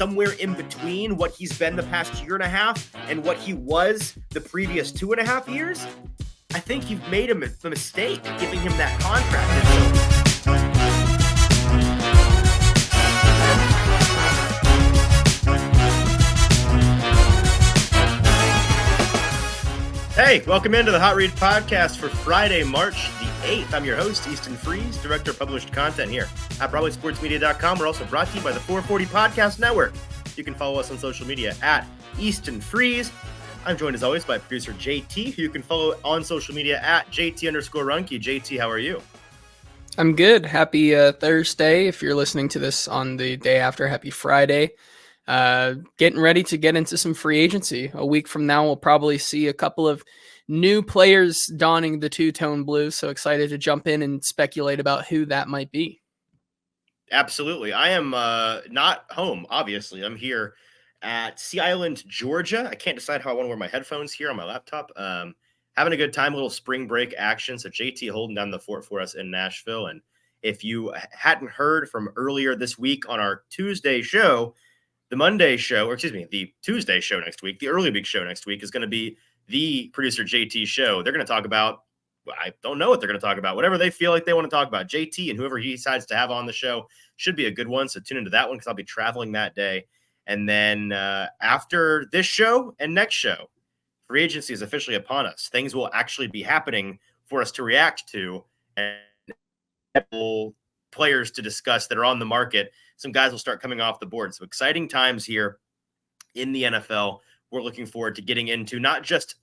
somewhere in between what he's been the past year and a half and what he was the previous 2.5 years, I think you've made a mistake giving him that contract. Hey, welcome into the Hot Read Podcast for Friday, March the 8th. I'm your host, Easton Freeze, Director of Published Content here at BroadwaySportsMedia.com. We're also brought to you by the 440 Podcast Network. You can follow us on social media at Easton Freeze. I'm joined as always by producer JT, who you can follow on social media at JT_Runke. JT, how are you? I'm good. Happy Thursday. If you're listening to this on the day after, happy Friday. Getting ready to get into some free agency. A week from now, we'll probably see a couple of new players donning the two-tone blue. So excited to jump in and speculate about who that might be. Absolutely. I am not home, obviously. I'm here at Sea Island, Georgia. I can't decide how I want to wear my headphones here on my laptop. Having a good time, a little spring break action. So JT holding down the fort for us in Nashville. And if you hadn't heard from earlier this week on our Tuesday show, the Tuesday show next week, the early week show next week is going to be the producer JT show. They're going to talk about, I don't know what they're going to talk about, whatever they feel like they want to talk about. JT and whoever he decides to have on the show should be a good one. So tune into that one because I'll be traveling that day. And then after this show and next show, free agency is officially upon us. Things will actually be happening for us to react to and players to discuss that are on the market. Some guys will start coming off the board. So exciting times here in the NFL. We're looking forward to getting into not just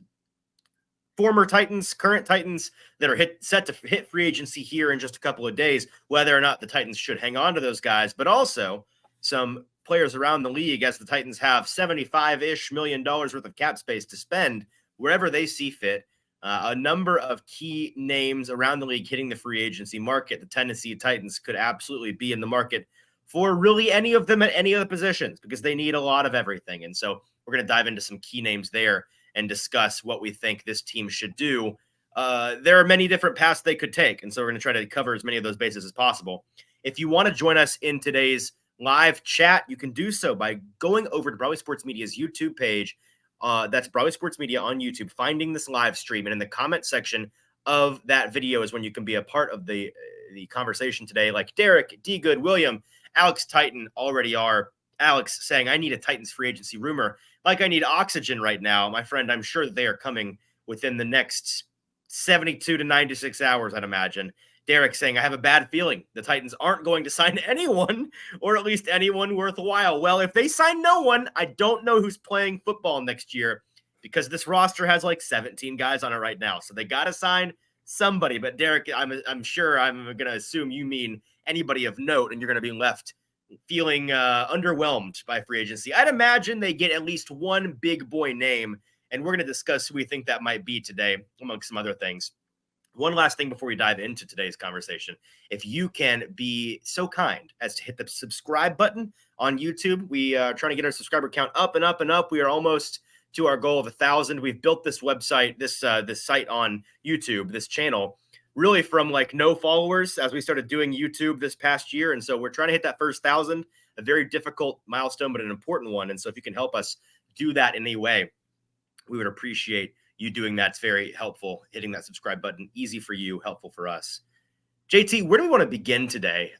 former Titans, current Titans that are set to hit free agency here in just a couple of days, whether or not the Titans should hang on to those guys, but also some players around the league as the Titans have $75-ish million worth of cap space to spend wherever they see fit. A number of key names around the league hitting the free agency market. The Tennessee Titans could absolutely be in the market for really any of them at any of the positions because they need a lot of everything. And so we're going to dive into some key names there and discuss what we think this team should do. There are many different paths they could take. And so we're going to try to cover as many of those bases as possible. If you want to join us in today's live chat, you can do so by going over to Broadway Sports Media's YouTube page. That's Broadway Sports Media on YouTube, finding this live stream. And in the comment section of that video is when you can be a part of the conversation today, like Derek, D. Good, William, Alex Titan already are. Alex saying, I need a Titans free agency rumor like I need oxygen right now. My friend, I'm sure that they are coming within the next 72 to 96 hours, I'd imagine. Derek saying, I have a bad feeling the Titans aren't going to sign anyone, or at least anyone worthwhile. Well, if they sign no one, I don't know who's playing football next year because this roster has like 17 guys on it right now. So they got to sign somebody. But Derek, I'm sure I'm going to assume you mean anybody of note, and you're going to be left feeling underwhelmed by free agency. I'd imagine they get at least one big boy name, and we're going to discuss who we think that might be today, amongst some other things. One last thing before we dive into today's conversation. If you can be so kind as to hit the subscribe button on YouTube. We are trying to get our subscriber count up and up and up. We are almost to our goal of 1,000. We've built this website, this site on YouTube, this channel, really from like no followers as we started doing YouTube this past year. And so we're trying to hit that first 1,000, a very difficult milestone, but an important one. And so if you can help us do that in any way, we would appreciate you doing that's very helpful. Hitting that subscribe button, easy for you, helpful for us. JT, where do we want to begin today?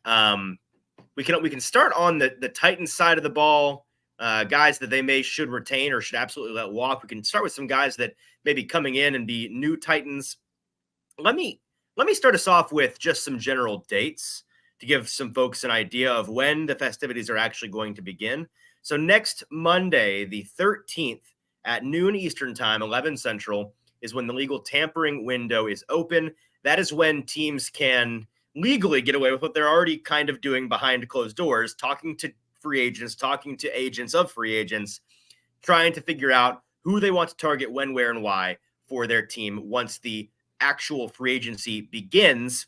We can start on the Titans side of the ball, guys that they should retain or should absolutely let walk. We can start with some guys that may be coming in and be new Titans. Let me start us off with just some general dates to give some folks an idea of when the festivities are actually going to begin. So next Monday, the 13th, at noon Eastern time, 11 Central, is when the legal tampering window is open. That is when teams can legally get away with what they're already kind of doing behind closed doors, talking to free agents, talking to agents of free agents, trying to figure out who they want to target, when, where, and why for their team once the actual free agency begins.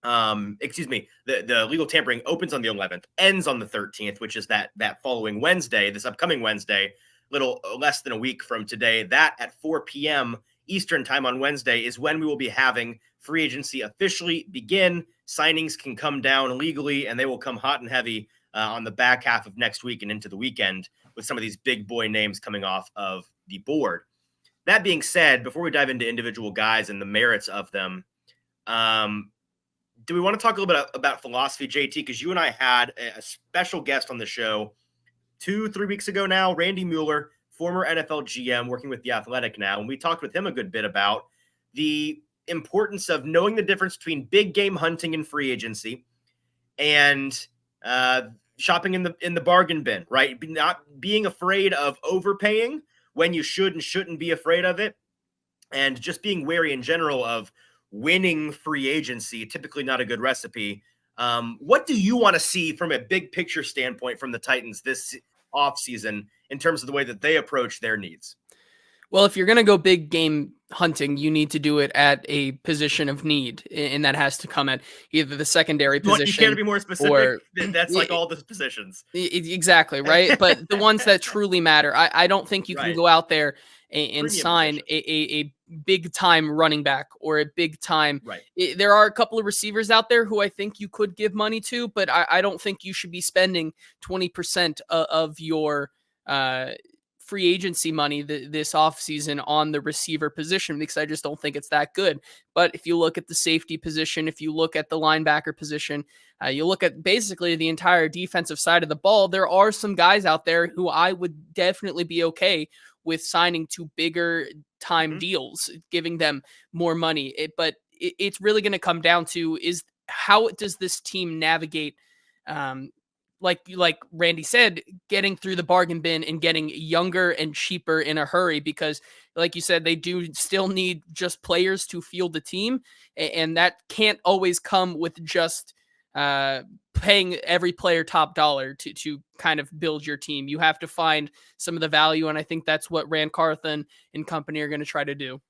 The legal tampering opens on the 11th, ends on the 13th, which is that following Wednesday, this upcoming Wednesday, little less than a week from today. That at 4 p.m. Eastern time on Wednesday is when we will be having free agency officially begin. signings can come down legally, and they will come hot and heavy on the back half of next week and into the weekend with some of these big boy names coming off of the board. That being said, before we dive into individual guys and the merits of them, do we want to talk a little bit about philosophy, JT? Because you and I had a special guest on the show 2-3 weeks ago now, Randy Mueller, former NFL GM working with The Athletic now. And we talked with him a good bit about the importance of knowing the difference between big game hunting and free agency and shopping in the bargain bin, right? Not being afraid of overpaying when you should and shouldn't be afraid of it, and just being wary in general of winning free agency, typically not a good recipe. What do you want to see from a big picture standpoint from the Titans this offseason in terms of the way that they approach their needs? Well, if you're going to go big game hunting, you need to do it at a position of need, and that has to come at either the secondary position. You can't be more specific. Or, that's like all the positions. Exactly, right? But the ones that truly matter. I don't think you can go out there and sign a big time running back or a big time. Right. There are a couple of receivers out there who I think you could give money to, but I don't think you should be spending 20% of your free agency money this offseason on the receiver position, because I just don't think it's that good. But if you look at the safety position, if you look at the linebacker position, you look at basically the entire defensive side of the ball, there are some guys out there who I would definitely be okay with signing to bigger time deals, giving them more money. But it's really going to come down to is how does this team navigate like Randy said, getting through the bargain bin and getting younger and cheaper in a hurry, because like you said, they do still need just players to field the team. And that can't always come with just paying every player top dollar to kind of build your team. You have to find some of the value. And I think that's what Rand Carthen and company are going to try to do.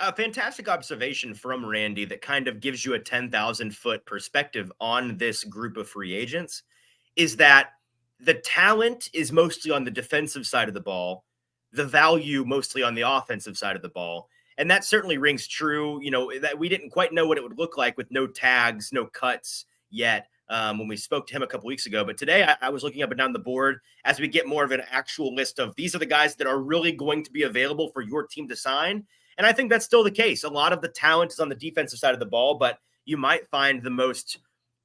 A fantastic observation from Randy that kind of gives you a 10,000-foot perspective on this group of free agents is that the talent is mostly on the defensive side of the ball, the value mostly on the offensive side of the ball. And that certainly rings true, that we didn't quite know what it would look like with no tags, no cuts yet when we spoke to him a couple weeks ago. But today I was looking up and down the board as we get more of an actual list of these are the guys that are really going to be available for your team to sign. And I think that's still the case. A lot of the talent is on the defensive side of the ball, but you might find the most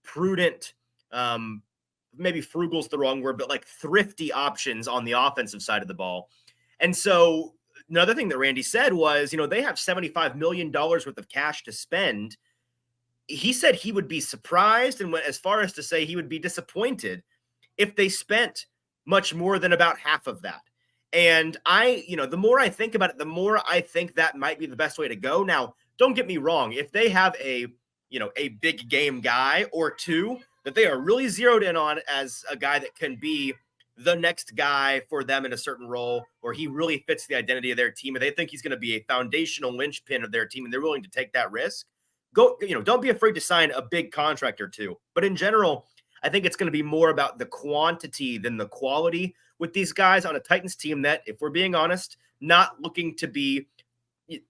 prudent, maybe frugal is the wrong word, but like thrifty options on the offensive side of the ball. And so another thing that Randy said was, they have $75 million worth of cash to spend. He said he would be surprised and went as far as to say he would be disappointed if they spent much more than about half of that. And the more I think about it, the more I think that might be the best way to go. Now, don't get me wrong. If they have a big game guy or two that they are really zeroed in on as a guy that can be the next guy for them in a certain role, or he really fits the identity of their team, and they think he's going to be a foundational linchpin of their team, and they're willing to take that risk, don't be afraid to sign a big contract or two. But in general, I think it's going to be more about the quantity than the quality with these guys on a Titans team that, if we're being honest, not looking to be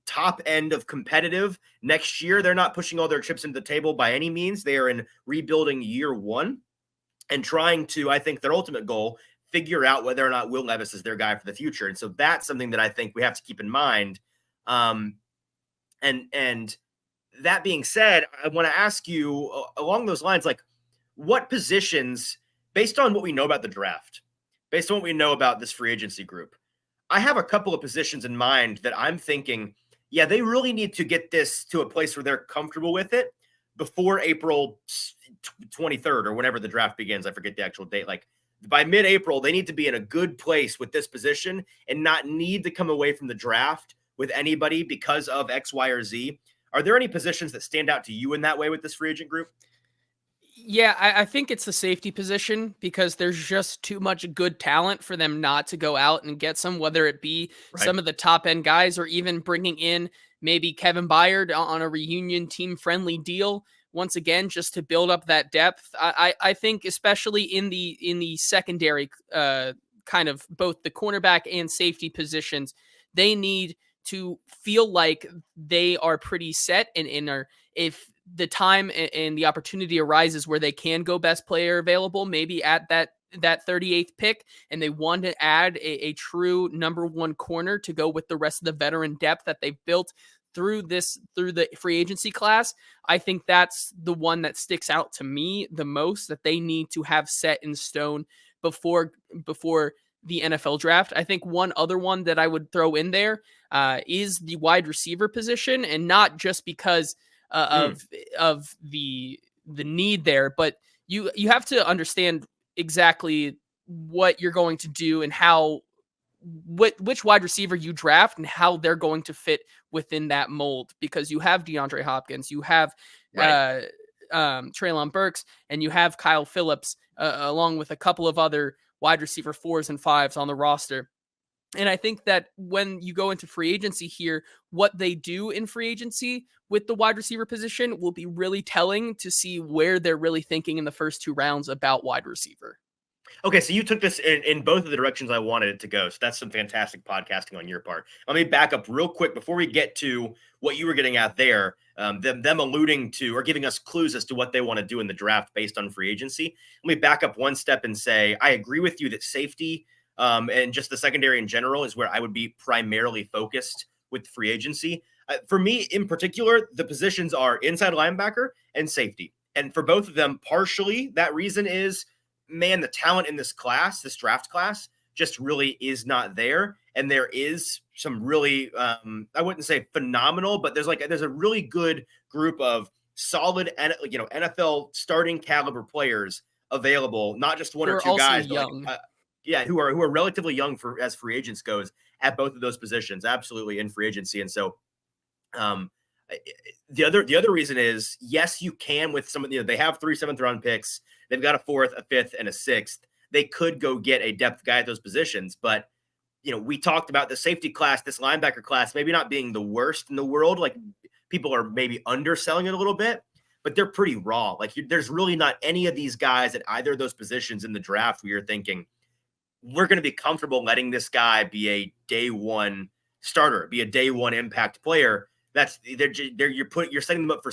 top end of competitive next year. They're not pushing all their chips into the table by any means. They are in rebuilding year one and trying to, I think their ultimate goal, figure out whether or not Will Levis is their guy for the future. And so that's something that I think we have to keep in mind. And that being said, I want to ask you along those lines, like what positions, based on what we know about the draft, based on what we know about this free agency group, I have a couple of positions in mind that I'm thinking, yeah, they really need to get this to a place where they're comfortable with it before April 23rd or whenever the draft begins. I forget the actual date. Like by mid-April, they need to be in a good place with this position and not need to come away from the draft with anybody because of X, Y, or Z. Are there any positions that stand out to you in that way with this free agent group? Yeah, I think it's the safety position because there's just too much good talent for them not to go out and get some, whether it be some of the top end guys or even bringing in maybe Kevin Byard on a reunion team friendly deal once again, just to build up that depth. I think especially in the secondary kind of both the cornerback and safety positions, they need to feel like they are pretty set and are, if the time and the opportunity arises where they can go best player available, maybe at that 38th pick, and they want to add a true number one corner to go with the rest of the veteran depth that they've built through the free agency class, I think that's the one that sticks out to me the most, that they need to have set in stone before the NFL draft. I think one other one that I would throw in there is the wide receiver position, and not just because of the need there, but you have to understand exactly what you're going to do and how which wide receiver you draft and how they're going to fit within that mold, because you have DeAndre Hopkins, you have Treylon Burks, and you have Kyle Phillips, along with a couple of other wide receiver 4s and 5s on the roster. And I think that when you go into free agency here, what they do in free agency with the wide receiver position will be really telling to see where they're really thinking in the first 2 rounds about wide receiver. Okay, so you took this in both of the directions I wanted it to go. So that's some fantastic podcasting on your part. Let me back up real quick before we get to what you were getting at there, them alluding to or giving us clues as to what they want to do in the draft based on free agency. Let me back up one step and say I agree with you that safety and just the secondary in general is where I would be primarily focused with free agency. For me, in particular, the positions are inside linebacker and safety. And for both of them, partially that reason is, man, the talent in this class, this draft class, just really is not there. And there is some really, I wouldn't say phenomenal, but there's a really good group of solid, NFL starting caliber players available, not just one or two guys, young. But who are relatively young for as free agents goes at both of those positions, absolutely in free agency. And so, the other reason is, yes, you can with some of they have 3 7th-round picks. They've got a 4th, a 5th, and a 6th. They could go get a depth guy at those positions, but we talked about the safety class, this linebacker class, maybe not being the worst in the world. Like, people are maybe underselling it a little bit, but they're pretty raw. Like, there's really not any of these guys at either of those positions in the draft where you're thinking we're going to be comfortable letting this guy be a day one starter, be a day one impact player. That's you're setting them up for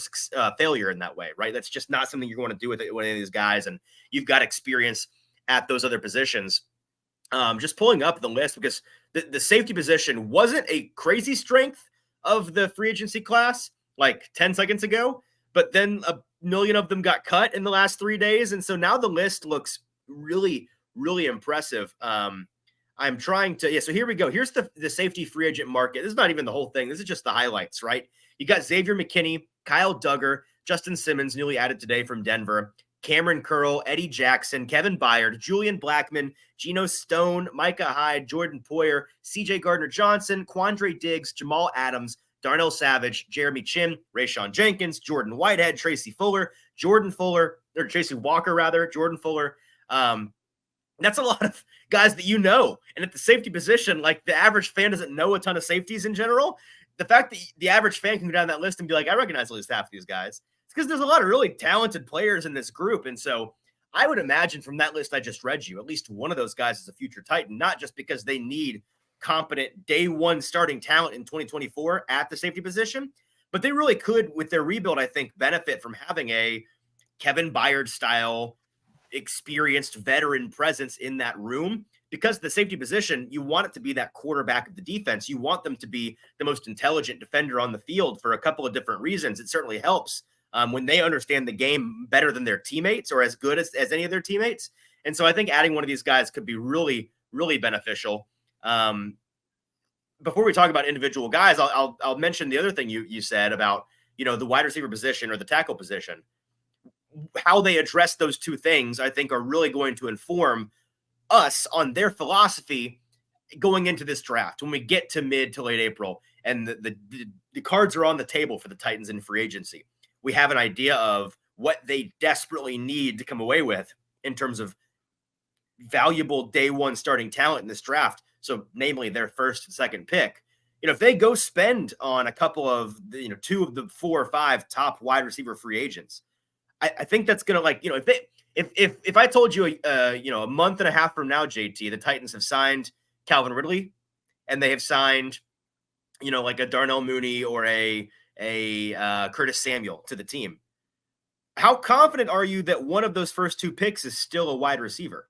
failure in that way, right? That's just not something you're going to do with any of these guys, and you've got experience at those other positions. Just pulling up the list, because the safety position wasn't a crazy strength of the free agency class like 10 seconds ago, but then a million of them got cut in the last 3 days, and so now the list looks really, really impressive. I'm trying to, so here we go. Here's the safety free agent market. This is not even the whole thing. This is just the highlights, right? You got Xavier McKinney, Kyle Duggar, Justin Simmons, newly added today from Denver, Cameron Curl, Eddie Jackson, Kevin Byard, Julian Blackmon, Geno Stone, Micah Hyde, Jordan Poyer, CJ Gardner-Johnson, Quandre Diggs, Jamal Adams, Darnell Savage, Jeremy Chin, Rayshawn Jenkins, Jordan Whitehead, Tracy Walker, Jordan Fuller. That's a lot of guys that and at the safety position, like, the average fan doesn't know a ton of safeties in general. The fact that the average fan can go down that list and be like, I recognize at least half of these guys, it's because there's a lot of really talented players in this group. And so I would imagine from that list I just read you, at least one of those guys is a future Titan, not just because they need competent day one starting talent in 2024 at the safety position, but they really could, with their rebuild, I think, benefit from having a Kevin Byard style experienced veteran presence in that room, because the safety position, you want it to be that quarterback of the defense. You want them to be the most intelligent defender on the field for a couple of different reasons. It certainly helps when they understand the game better than their teammates, or as good as any of their teammates. And so I think adding one of these guys could be really, really beneficial. Before we talk about individual guys, I'll mention the other thing you said about, the wide receiver position or the tackle position. How they address those two things, I think, are really going to inform us on their philosophy going into this draft when we get to mid to late April and the cards are on the table for the Titans in free agency. We have an idea of what they desperately need to come away with in terms of valuable day one starting talent in this draft. So namely their first and second pick. If they go spend on a couple of, 2 of the 4 or 5 top wide receiver free agents, I think that's going to, if I told you, a month and a half from now, JT, the Titans have signed Calvin Ridley and they have signed, like a Darnell Mooney or a Curtis Samuel to the team. How confident are you that one of those first 2 picks is still a wide receiver?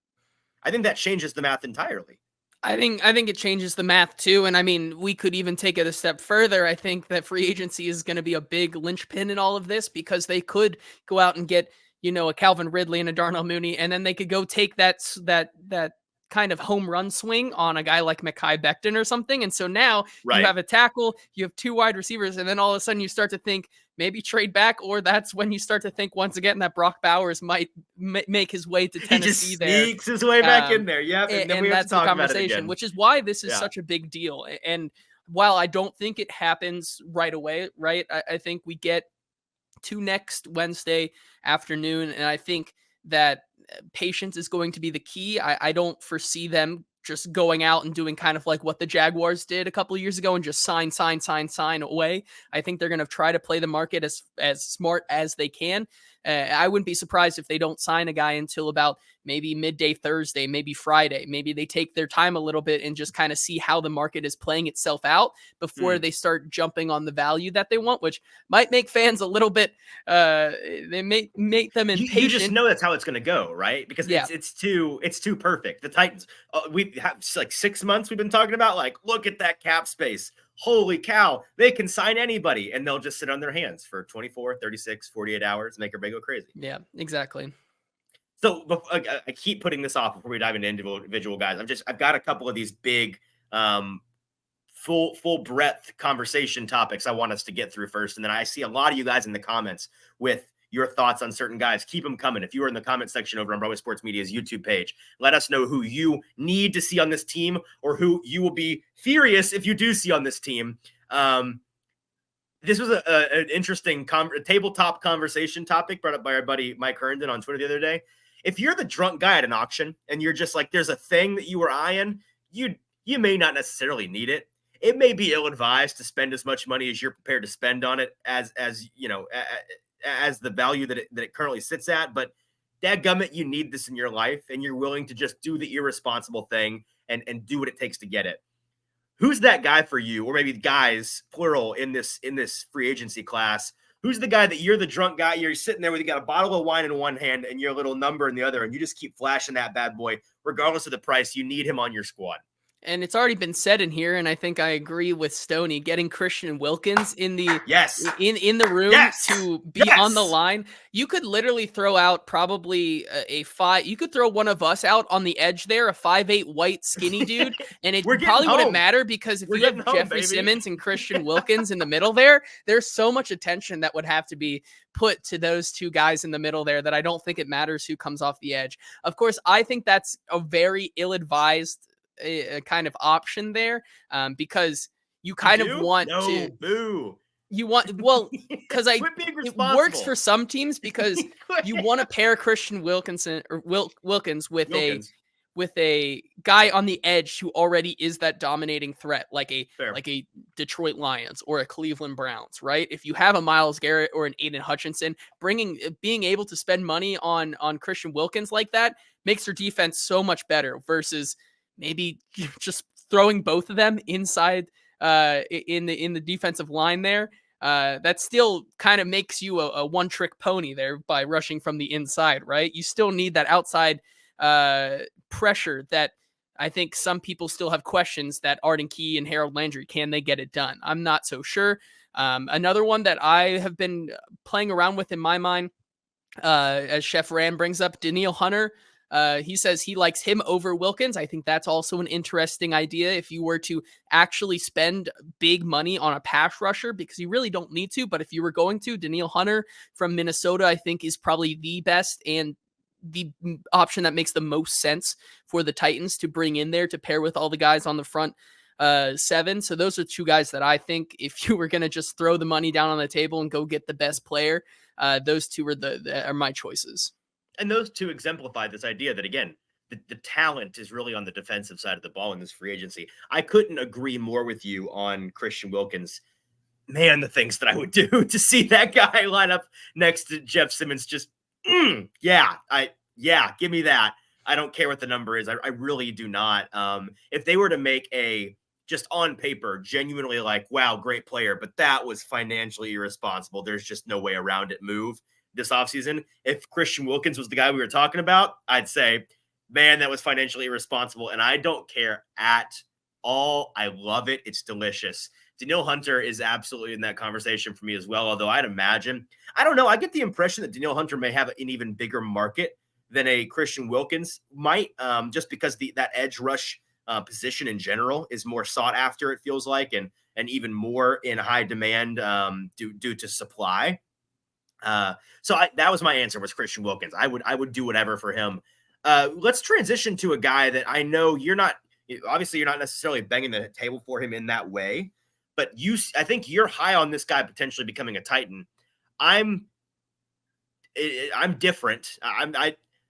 I think that changes the math entirely. I think it changes the math too. And I mean, we could even take it a step further. I think that free agency is going to be a big linchpin in all of this because they could go out and get, a Calvin Ridley and a Darnell Mooney, and then they could go take that kind of home run swing on a guy like Mekhi Becton or something. And so now you Right. have a tackle, you have 2 wide receivers, and then all of a sudden you start to think maybe trade back, or that's when you start to think once again that Brock Bowers might make his way to He Tennessee just there. sneaks his way back in there. Yep, and then we have to That's the talk about it conversation, again. which is why this is Yeah. such a big deal. And while I don't think it happens right away, right? I think we get to next Wednesday afternoon, and I think that patience is going to be the key. I don't foresee them just going out and doing kind of like what the Jaguars did a couple of years ago and just sign away. I think they're going to try to play the market as smart as they can. I wouldn't be surprised if they don't sign a guy until about maybe midday Thursday, maybe Friday. Maybe they take their time a little bit and just kind of see how the market is playing itself out before they start jumping on the value that they want, which might make fans a little bit, they may make them impatient. You just know that's how it's going to go, right? Because it's too perfect. The Titans, we have like 6 months we've been talking about, like, look at that cap space. Holy cow, they can sign anybody, and they'll just sit on their hands for 24, 36, 48 hours, make everybody go crazy. Yeah, exactly. So I keep putting this off before we dive into individual guys. I've got a couple of these big, full breadth conversation topics I want us to get through first, and then I see a lot of you guys in the comments with your thoughts on certain guys. Keep them coming. If you are in the comment section over on Broadway Sports Media's YouTube page, let us know who you need to see on this team or who you will be furious if you do see on this team. This was an interesting tabletop conversation topic brought up by our buddy Mike Herndon on Twitter the other day. If you're the drunk guy at an auction and you're just like, there's a thing that you were eyeing, you may not necessarily need it. It may be ill-advised to spend as much money as you're prepared to spend on it as the value that it currently sits at. But dadgummit, you need this in your life, and you're willing to just do the irresponsible thing and do what it takes to get it. Who's that guy for you, or maybe guys, plural, in this free agency class? Who's the guy that you're the drunk guy? You're sitting there with you got a bottle of wine in one hand and your little number in the other, and you just keep flashing that bad boy, regardless of the price. You need him on your squad. And it's already been said in here, and I think I agree with Stoney, getting Christian Wilkins in the in the room to be on the line. You could literally throw out probably a 5. You could throw one of us out on the edge there, a 5'8" white skinny dude, and it probably wouldn't matter because if you have Jeffrey Simmons and Christian Wilkins in the middle there's so much attention that would have to be put to those 2 guys in the middle there that I don't think it matters who comes off the edge. Of course, I think that's a very ill-advised a kind of option there, because you kind of want you want, well, because it works for some teams because you want to pair Christian Wilkins with a guy on the edge who already is that dominating threat, like a Detroit Lions or a Cleveland Browns, right? If you have a Myles Garrett or an Aiden Hutchinson, being able to spend money on Christian Wilkins like that makes their defense so much better versus maybe just throwing both of them inside in the defensive line there. That still kind of makes you a one-trick pony there by rushing from the inside, right? You still need that outside pressure that I think some people still have questions that Arden Key and Harold Landry, can they get it done? I'm not so sure. Another one that I have been playing around with in my mind, as Chef Ram brings up, Danielle Hunter. He says he likes him over Wilkins. I think that's also an interesting idea if you were to actually spend big money on a pass rusher, because you really don't need to. But if you were going to, Danielle Hunter from Minnesota, I think, is probably the best and the option that makes the most sense for the Titans to bring in there to pair with all the guys on the front 7. So those are 2 guys that I think if you were going to just throw the money down on the table and go get the best player, those 2 are my choices. And those 2 exemplify this idea that, again, the talent is really on the defensive side of the ball in this free agency. I couldn't agree more with you on Christian Wilkins. Man, the things that I would do to see that guy line up next to Jeff Simmons, just, give me that. I don't care what the number is. I really do not. If they were to make just on paper, genuinely like, wow, great player, but that was financially irresponsible, there's just no way around it move, this offseason, if Christian Wilkins was the guy we were talking about, I'd say, man, that was financially irresponsible. And I don't care at all. I love it. It's delicious. Danielle Hunter is absolutely in that conversation for me as well. Although I'd imagine, I don't know, I get the impression that Danielle Hunter may have an even bigger market than a Christian Wilkins might, just because that edge rush position in general is more sought after, it feels like, and even more in high demand due to supply. So that was my answer, was Christian Wilkins. I would do whatever for him. Let's transition to a guy that I know you're not necessarily banging the table for him in that way, but I think you're high on this guy potentially becoming a Titan. I'm different.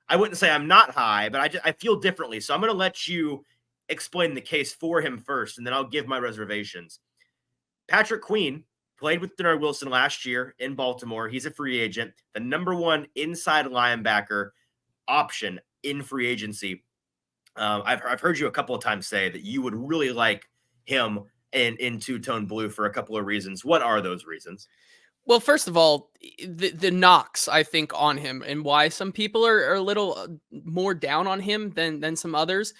I wouldn't say I'm not high, but I feel differently. So I'm going to let you explain the case for him first, and then I'll give my reservations. Patrick Queen played with Dillard Wilson last year in Baltimore. He's a free agent, the number one inside linebacker option in free agency. I've heard you a couple of times say that you would really like him in two-tone blue for a couple of reasons. What are those reasons? Well, first of all, the knocks, I think, on him, and why some people are a little more down on him than some others.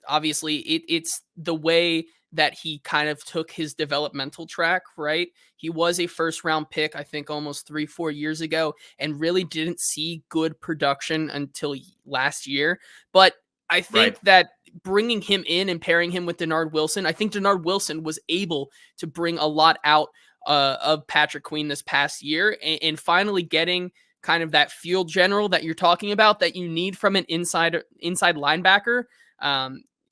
Obviously, it's the way that he kind of took his developmental track, right? He was a first-round pick, I think, almost 3-4 years ago, and really didn't see good production until last year. But I think that bringing him in and pairing him with Dillard Wilson, I think Dillard Wilson was able to bring a lot out of Patrick Queen this past year, and finally getting kind of that field general that you're talking about that you need from an inside linebacker.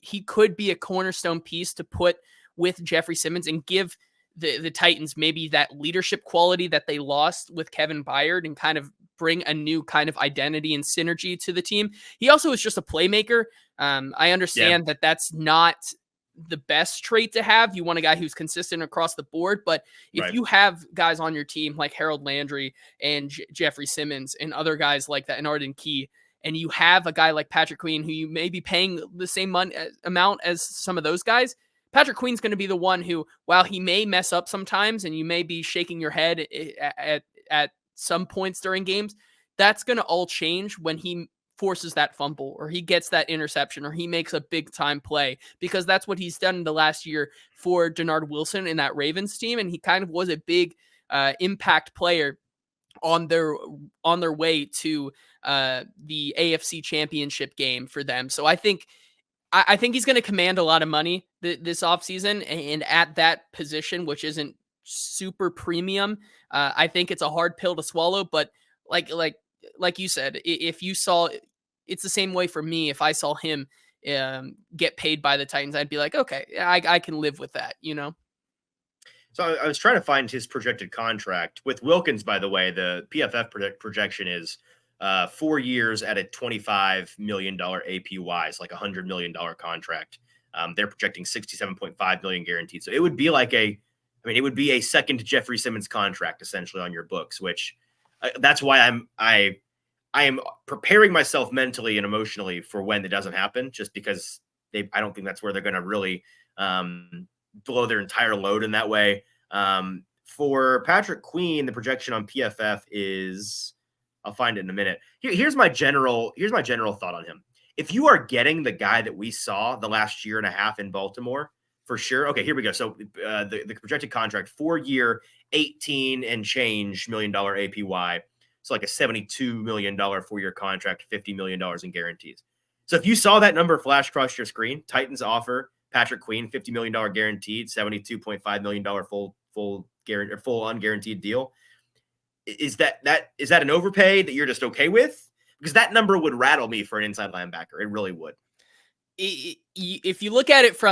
He could be a cornerstone piece to put with Jeffrey Simmons and give the Titans maybe that leadership quality that they lost with Kevin Byard, and kind of bring a new kind of identity and synergy to the team. He also is just a playmaker. I understand that that's not the best trait to have. You want a guy who's consistent across the board, but if you have guys on your team like Harold Landry and Jeffrey Simmons and other guys like that, and Arden Key, and you have a guy like Patrick Queen who you may be paying the same amount as some of those guys, Patrick Queen's going to be the one who, while he may mess up sometimes and you may be shaking your head at some points during games, that's going to all change when he forces that fumble, or he gets that interception, or he makes a big time play, because that's what he's done in the last year for Dillard Wilson in that Ravens team. And he kind of was a big impact player on their way to the AFC Championship game for them. So I think he's going to command a lot of money this offseason, and at that position, which isn't super premium, I think it's a hard pill to swallow. But like you said, if you saw, it's the same way for me. If I saw him get paid by the Titans, I'd be like, okay, I can live with that, you know? So I was trying to find his projected contract with Wilkins. By the way, the PFF projection is 4 years at a $25 million APY. It's like $100 million contract. They're projecting $67.5 million guaranteed. So it would be like it would be a second Jeffrey Simmons contract essentially on your books, which that's why I am preparing myself mentally and emotionally for when it doesn't happen, just because I don't think that's where they're going to really blow their entire load in that way. For Patrick Queen, the projection on PFF is, I'll find it in a minute. Here's my general thought on him. If you are getting the guy that we saw the last year and a half in Baltimore, for sure. Okay, here we go. So the projected contract, 4 year, 18 and change $1 million APY. So like a $72 million 4 year contract, $50 million in guarantees. So if you saw that number flash across your screen, Titans offer Patrick Queen $50 million guaranteed, $72.5 million full unguaranteed deal. Is that an overpay that you're just okay with? Because that number would rattle me for an inside linebacker. It really would. If you look at it for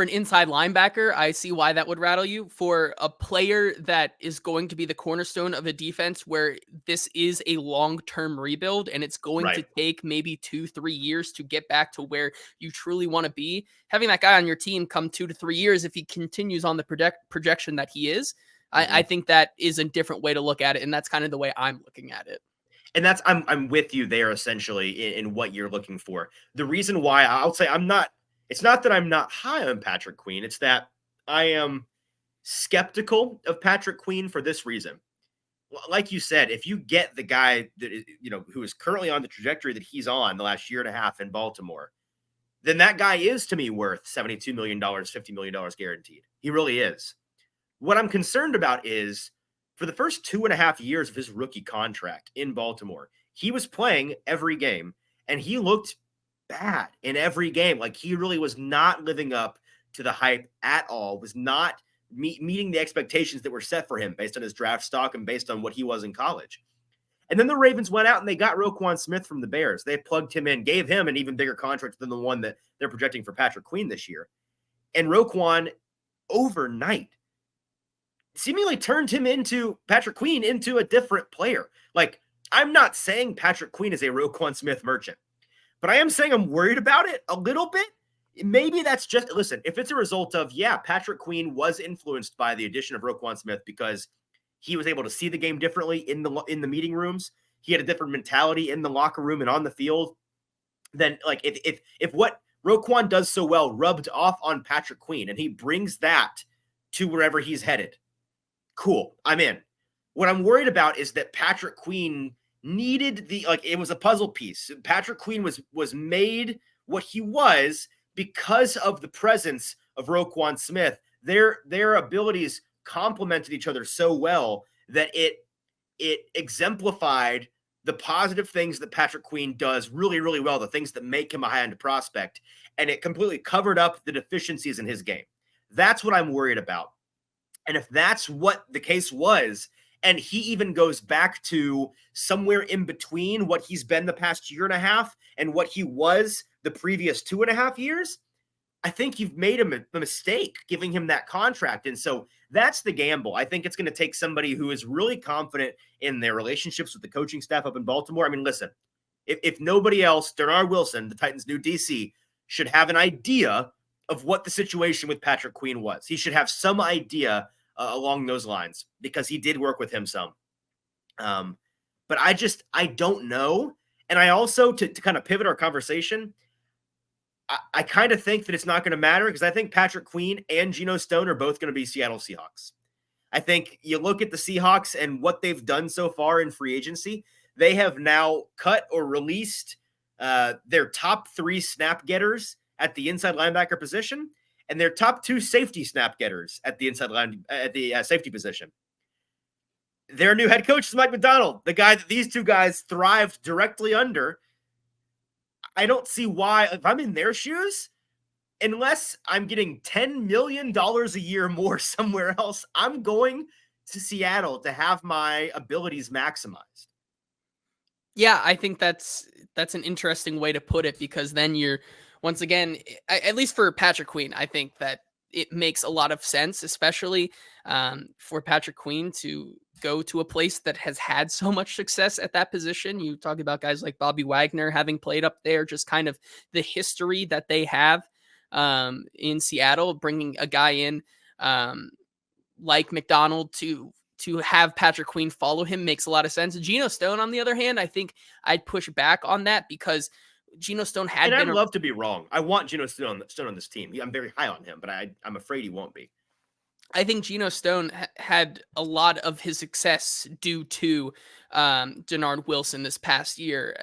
an inside linebacker, I see why that would rattle you. For a player that is going to be the cornerstone of a defense where this is a long-term rebuild and it's going to take maybe 2-3 years to get back to where you truly want to be, having that guy on your team come 2 to 3 years, if he continues on the projection that he is, I think that is a different way to look at it. And that's kind of the way I'm looking at it. And that's, I'm with you there essentially in what you're looking for. The reason why I'll say it's not that I'm not high on Patrick Queen. It's that I am skeptical of Patrick Queen for this reason. like you said, if you get the guy that is, who is currently on the trajectory that he's on the last year and a half in Baltimore, then that guy is to me worth $72 million, $50 million guaranteed. He really is. What I'm concerned about is for the first 2.5 years of his rookie contract in Baltimore, he was playing every game and he looked bad in every game. Like he really was not living up to the hype at all, was not meeting the expectations that were set for him based on his draft stock and based on what he was in college. And then the Ravens went out and they got Roquan Smith from the Bears. They plugged him in, gave him an even bigger contract than the one that they're projecting for Patrick Queen this year. And Roquan overnight seemingly turned Patrick Queen into a different player. Like, I'm not saying Patrick Queen is a Roquan Smith merchant, but I am saying I'm worried about it a little bit. Maybe that's just, listen, if it's a result of, Patrick Queen was influenced by the addition of Roquan Smith because he was able to see the game differently in the meeting rooms. He had a different mentality in the locker room and on the field. Then, like, if what Roquan does so well rubbed off on Patrick Queen and he brings that to wherever he's headed, cool, I'm in. What I'm worried about is that Patrick Queen needed it was a puzzle piece. Patrick Queen was made what he was because of the presence of Roquan Smith. Their abilities complemented each other so well that it exemplified the positive things that Patrick Queen does really, really well, the things that make him a high-end prospect, and it completely covered up the deficiencies in his game. That's what I'm worried about. And if that's what the case was, and he even goes back to somewhere in between what he's been the past year and a half and what he was the previous 2.5 years, I think you've made a mistake giving him that contract. And so that's the gamble. I think it's going to take somebody who is really confident in their relationships with the coaching staff up in Baltimore. I mean, listen, if nobody else, Dillard Wilson, the Titans' new DC, should have an idea of what the situation with Patrick Queen was. He should have some idea along those lines because he did work with him some. But I don't know. And I also, to kind of pivot our conversation, I kind of think that it's not going to matter because I think Patrick Queen and Geno Stone are both going to be Seattle Seahawks. I think you look at the Seahawks and what they've done so far in free agency, they have now cut or released their top 3 snap getters at the inside linebacker position and their top 2 safety snap getters at the safety position. Their new head coach is Mike Macdonald, the guy that these two guys thrived directly under. I don't see why, if I'm in their shoes, unless I'm getting $10 million a year more somewhere else, I'm going to Seattle to have my abilities maximized. Yeah, I think that's an interesting way to put it because then you're, once again, at least for Patrick Queen, I think that it makes a lot of sense, especially for Patrick Queen to go to a place that has had so much success at that position. You talk about guys like Bobby Wagner having played up there, just kind of the history that they have in Seattle, bringing a guy in like Macdonald to have Patrick Queen follow him makes a lot of sense. Geno Stone, on the other hand, I think I'd push back on that because Geno Stone had and I'd love to be wrong. I want Geno Stone on this team. I'm very high on him, but I'm afraid he won't be. I think Geno Stone had a lot of his success due to Dillard Wilson this past year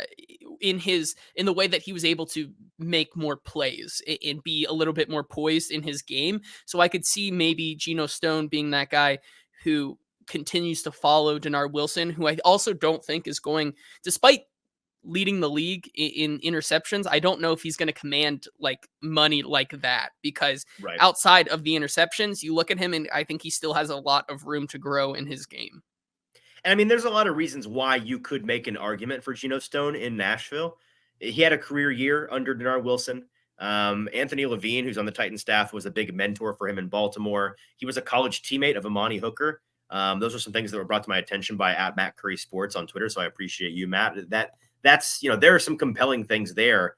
in the way that he was able to make more plays and be a little bit more poised in his game. So I could see maybe Geno Stone being that guy who continues to follow Dillard Wilson, who I also don't think is going, despite leading the league in interceptions, I don't know if he's going to command like money like that because outside of the interceptions, you look at him and I think he still has a lot of room to grow in his game. And I mean, there's a lot of reasons why you could make an argument for Geno Stone in Nashville. He had a career year under Dillard Wilson. Anthony Levine, who's on the Titan staff, was a big mentor for him in Baltimore. He was a college teammate of Amani Hooker. Those are some things that were brought to my attention by @Matt Curry Sports on Twitter. So I appreciate you, Matt. That's, there are some compelling things there.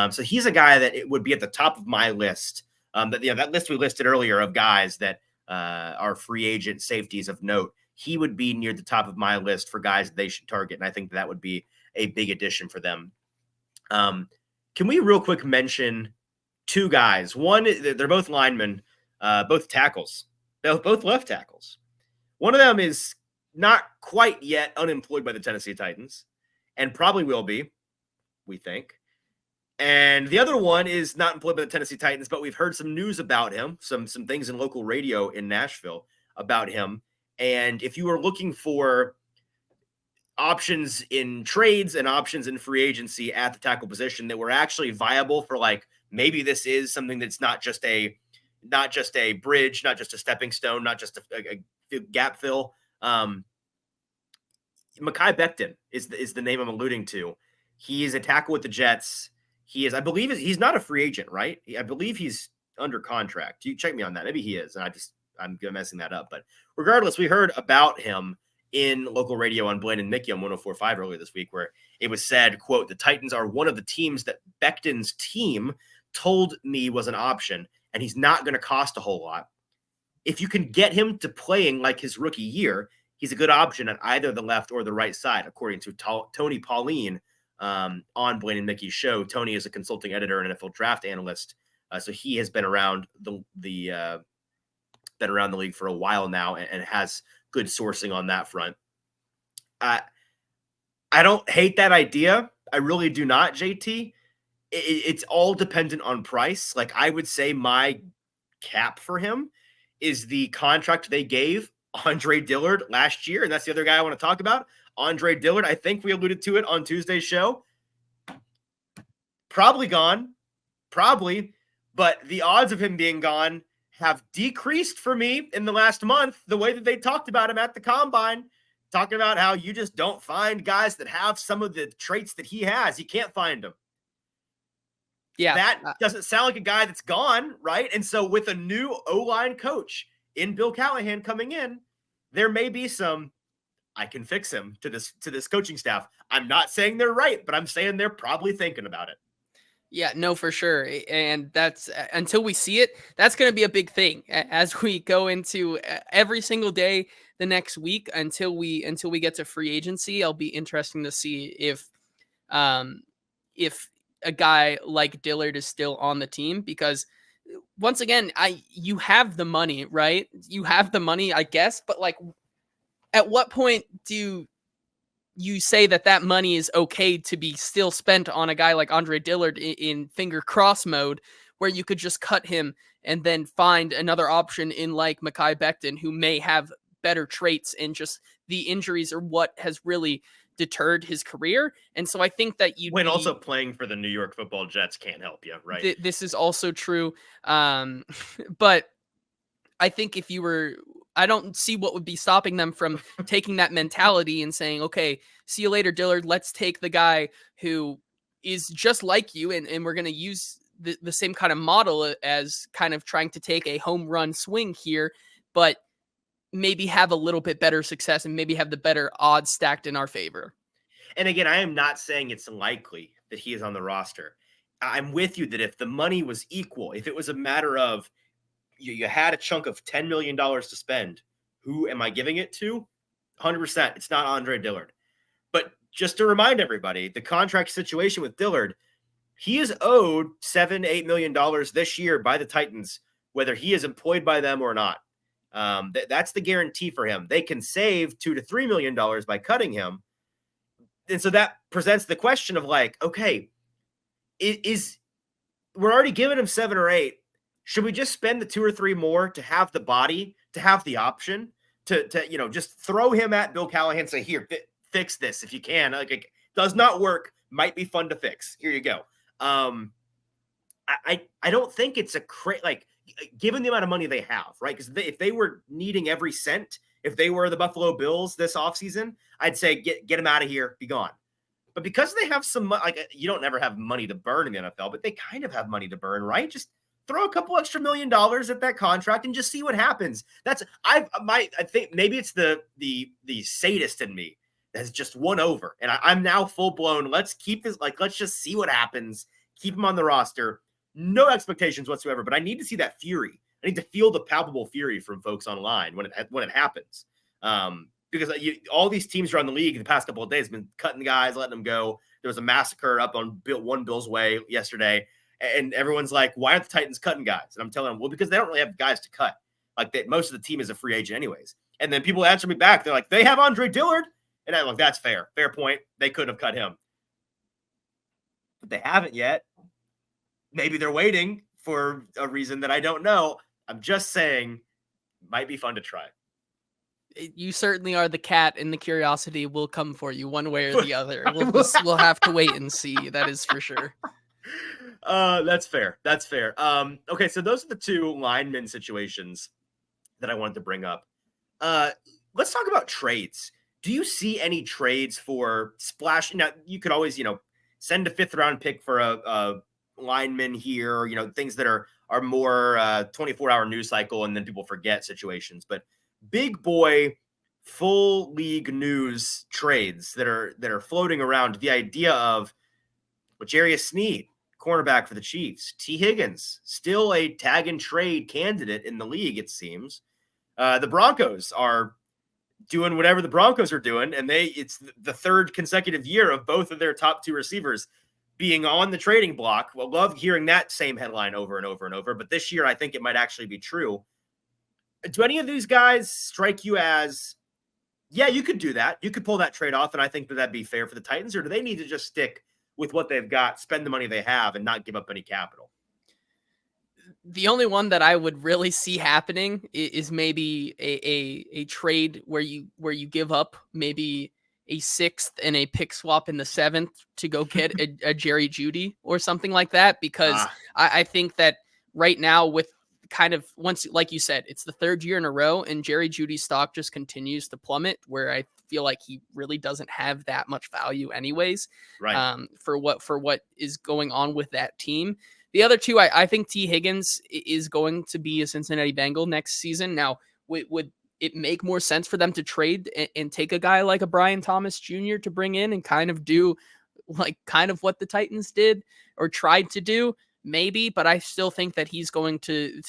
So he's a guy that it would be at the top of my list. That list we listed earlier of guys that are free agent safeties of note. He would be near the top of my list for guys that they should target. And I think that would be a big addition for them. Can we real quick mention 2 guys? One, they're both linemen, both tackles, both left tackles. One of them is not quite yet unemployed by the Tennessee Titans, and probably will be, we think. And the other one is not employed by the Tennessee Titans, but we've heard some news about him, some things in local radio in Nashville about him. And if you are looking for options in trades and options in free agency at the tackle position that were actually viable for, like, maybe this is something that's not just a bridge, not just a stepping stone, not just a gap fill. Mekhi Becton is the name I'm alluding to. He is a tackle with the Jets. I believe he's not a free agent, right? I believe he's under contract. You check me on that. Maybe he is. And I'm messing that up. But regardless, we heard about him in local radio on Blaine and Mekhi on 104.5 earlier this week, where it was said, quote, "The Titans are one of the teams that Becton's team told me was an option, and he's not going to cost a whole lot. If you can get him to playing like his rookie year, he's a good option on either the left or the right side," according to Tony Pauline on Blaine and Mekhi's show. Tony is a consulting editor and NFL draft analyst, so he has been around the league for a while now and has good sourcing on that front. I don't hate that idea. I really do not, JT. It's all dependent on price. Like, I would say my cap for him is the contract they gave Andre Dillard last year, and that's the other guy I want to talk about. Andre Dillard, I think we alluded to it on Tuesday's show. Probably gone. Probably. But the odds of him being gone have decreased for me in the last month, the way that they talked about him at the Combine, talking about how you just don't find guys that have some of the traits that he has. You can't find them. Yeah. That doesn't sound like a guy that's gone, right? And so with a new O-line coach in Bill Callahan coming in, there may be some, I can fix him to this coaching staff. I'm not saying they're right, but I'm saying they're probably thinking about it. Yeah, no, for sure. And that's until we see it, that's going to be a big thing as we go into every single day the next week until we get to free agency. It'll be interesting to see if a guy like Dillard is still on the team, because once again, you have the money, right? You have the money, I guess, but like, at what point do you say that money is okay to be still spent on a guy like Andre Dillard in finger cross mode, where you could just cut him and then find another option in like Mekhi Becton, who may have better traits, and just the injuries are what has really deterred his career. And so I think that also playing for the New York Football Jets can't help you, right? This is also true. But I think I don't see what would be stopping them from taking that mentality and saying, okay, see you later, Dillard. Let's take the guy who is just like you, and we're going to use the same kind of model as kind of trying to take a home run swing here, but maybe have a little bit better success and maybe have the better odds stacked in our favor. And again, I am not saying it's likely that he is on the roster. I'm with you that if the money was equal, if it was a matter of you had a chunk of $10 million to spend, who am I giving it to? 100%. It's not Andre Dillard. But just to remind everybody, the contract situation with Dillard, he is owed $7-8 million this year by the Titans, whether he is employed by them or not. That's the guarantee for him. They can save $2 to $3 million by cutting him. And so that presents the question of like, okay, we're already giving him 7 or 8. Should we just spend the 2 or 3 more to have the body, to have the option to just throw him at Bill Callahan and say, here, fix this if you can. Like, it does not work. Might be fun to fix. Here you go. I don't think it's given the amount of money they have, right? Because if they were needing every cent, if they were the Buffalo Bills this offseason, I'd say get him out of here, be gone. But because they have some, you don't never have money to burn in the NFL, but they kind of have money to burn, right? Just throw a couple extra $1 million at that contract and just see what happens. I think maybe it's the sadist in me that's just won over, and I'm now full blown. Let's keep this. Let's just see what happens. Keep him on the roster. No expectations whatsoever, but I need to see that fury. I need to feel the palpable fury from folks online when it happens. Because all these teams around the league the past couple of days have been cutting guys, letting them go. There was a massacre up on One Bill's Way yesterday, and everyone's like, why aren't the Titans cutting guys? And I'm telling them, well, because they don't really have guys to cut. Most of the team is a free agent anyways. And then people answer me back. They're like, they have Andre Dillard. And I'm like, that's fair. Fair point. They could have cut him. But they haven't yet. Maybe they're waiting for a reason that I don't know. I'm just saying, might be fun to try. You certainly are the cat, and the curiosity will come for you one way or the other. We'll have to wait and see. That is for sure. That's fair. That's fair. Okay, so those are the two lineman situations that I wanted to bring up. Let's talk about trades. Do you see any trades for splash? Now, you could always, send a 5th round pick for a lineman here, things that are more 24-hour news cycle and then people forget situations. But big boy, full league news trades that are floating around. The idea of L'Jarius Sneed, cornerback for the Chiefs. T. Higgins, still a tag and trade candidate in the league, it seems. The Broncos are doing whatever the Broncos are doing, and it's the 3rd consecutive year of both of their top 2 receivers being on the trading block. Well, love hearing that same headline over and over and over, but this year I think it might actually be true. Do any of these guys strike you as, yeah, you could do that, you could pull that trade off, and I think that'd be fair for the Titans, or do they need to just stick with what they've got, spend the money they have, and not give up any capital? The only one that I would really see happening is maybe a trade where you give up maybe a 6th and a pick swap in the 7th to go get a Jerry Jeudy or something like that, because I think that right now, with kind of, once, like you said, it's the 3rd year in a row and Jerry Jeudy's stock just continues to plummet, where I feel like he really doesn't have that much value anyways, right? For what is going on with that team. The other two, I think T. Higgins is going to be a Cincinnati Bengal next season. Now, would it make more sense for them to trade and take a guy like a Brian Thomas Jr. to bring in and kind of do kind of what the Titans did or tried to do? Maybe, but I still think that he's going to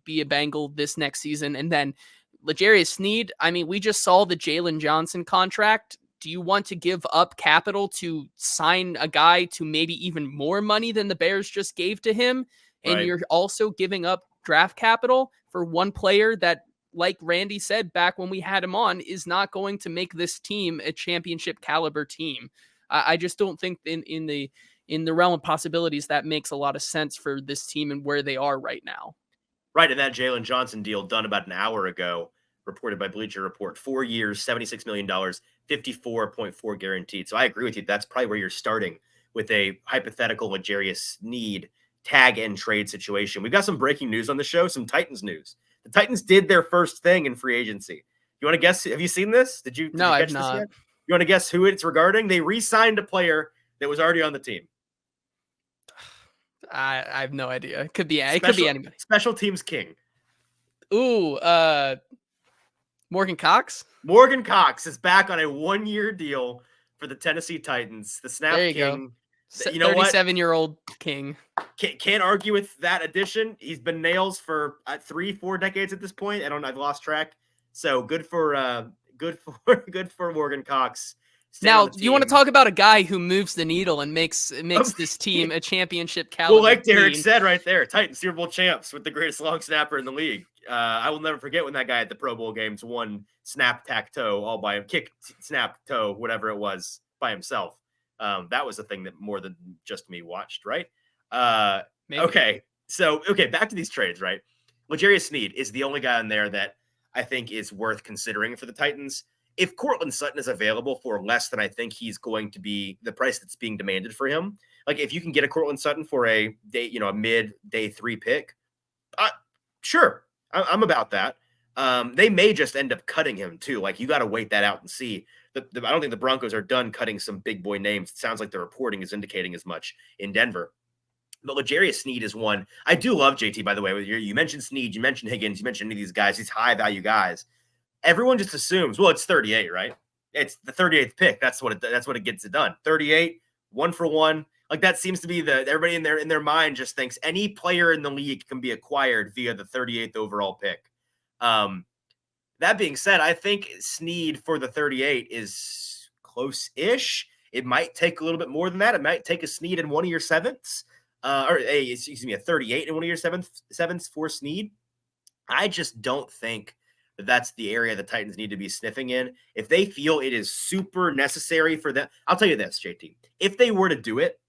be a Bengal this next season. And then L'Jarius Sneed, I mean, we just saw the Jalen Johnson contract. Do you want to give up capital to sign a guy to maybe even more money than the Bears just gave to him? And right. You're also giving up draft capital for one player that, like Randy said back when we had him on, is not going to make this team a championship caliber team. I just don't think in the realm of possibilities that makes a lot of sense for this team and where they are right now. Right, and that Jalen Johnson deal done about an hour ago, reported by Bleacher Report, 4 years, $76 million, 54.4 guaranteed. So I agree with you. That's probably where you're starting with a hypothetical L'Jarius Sneed tag and trade situation. We've got some breaking news on the show, some Titans news. The Titans did their first thing in free agency. You want to guess? Have you seen this? Did you catch this yet? You want to guess who it's regarding? They re-signed a player that was already on the team. I have no idea. It could be anybody. Special teams king. Ooh, Morgan Cox? Morgan Cox is back on a 1-year deal for the Tennessee Titans. The snap there you king. Go. You know 37-year-old king. Can't argue with that addition. He's been nails for 3-4 decades at this point. I've lost track. So good for Morgan Cox. Now, you want to talk about a guy who moves the needle and makes this team a championship caliber. Well, like Derek said right there, Titans Super Bowl champs with the greatest long snapper in the league. I will never forget when that guy at the Pro Bowl games won snap tack toe all by him, kick snap toe, whatever it was, by himself. That was a thing that more than just me watched, right? Maybe. Okay, back to these trades, right? L'Jarius Sneed is the only guy in there that I think is worth considering for the Titans. If Courtland Sutton is available for less than I think he's going to be, the price that's being demanded for him, like if you can get a Courtland Sutton for a day, a mid day 3 pick, sure, I'm about that. They may just end up cutting him too. Like you got to wait that out and see. I don't think the Broncos are done cutting some big boy names. It sounds like the reporting is indicating as much in Denver. But L'Jarius Sneed is one. I do love JT, by the way. You mentioned Sneed, you mentioned Higgins, you mentioned any of these guys, these high value guys. Everyone just assumes, well, it's 38, right? It's the 38th pick. That's what it gets it done. 38, 1 for 1. Like that seems to be everybody in their mind just thinks any player in the league can be acquired via the 38th overall pick. That being said, I think Sneed for the 38 is close-ish. It might take a little bit more than that. It might take a Sneed in one of your 7ths, a 38 in one of your 7ths for Sneed. I just don't think that's the area the Titans need to be sniffing in. If they feel it is super necessary for them, I'll tell you this, JT, if they were to do it,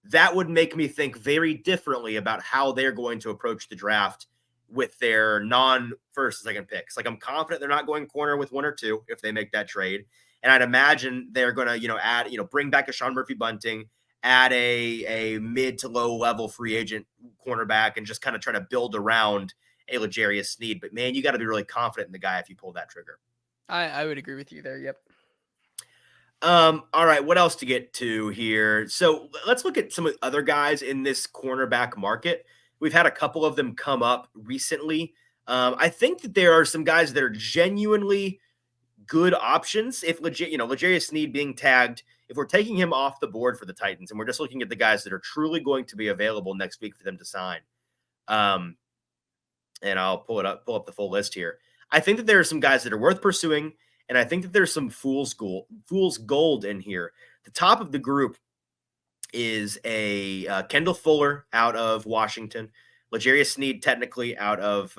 that would make me think very differently about how they're going to approach the draft with their non-first and second picks. Like, I'm confident they're not going corner with 1 or 2 if they make that trade. And I'd imagine they're going to, add, bring back a Sean Murphy-Bunting, add a mid to low level free agent cornerback, and just kind of try to build around a L'Jarius Sneed. But man, you got to be really confident in the guy if you pull that trigger. I would agree with you there. Yep. All right, what else to get to here? So let's look at some of the other guys in this cornerback market. We've had a couple of them come up recently. I think that there are some guys that are genuinely good options. If L'Jarius Sneed being tagged, if we're taking him off the board for the Titans and we're just looking at the guys that are truly going to be available next week for them to sign, and I'll pull up the full list here. I think that there are some guys that are worth pursuing. And I think that there's some fool's gold in here. The top of the group is a Kendall Fuller out of Washington. L'Jarius Sneed, technically out of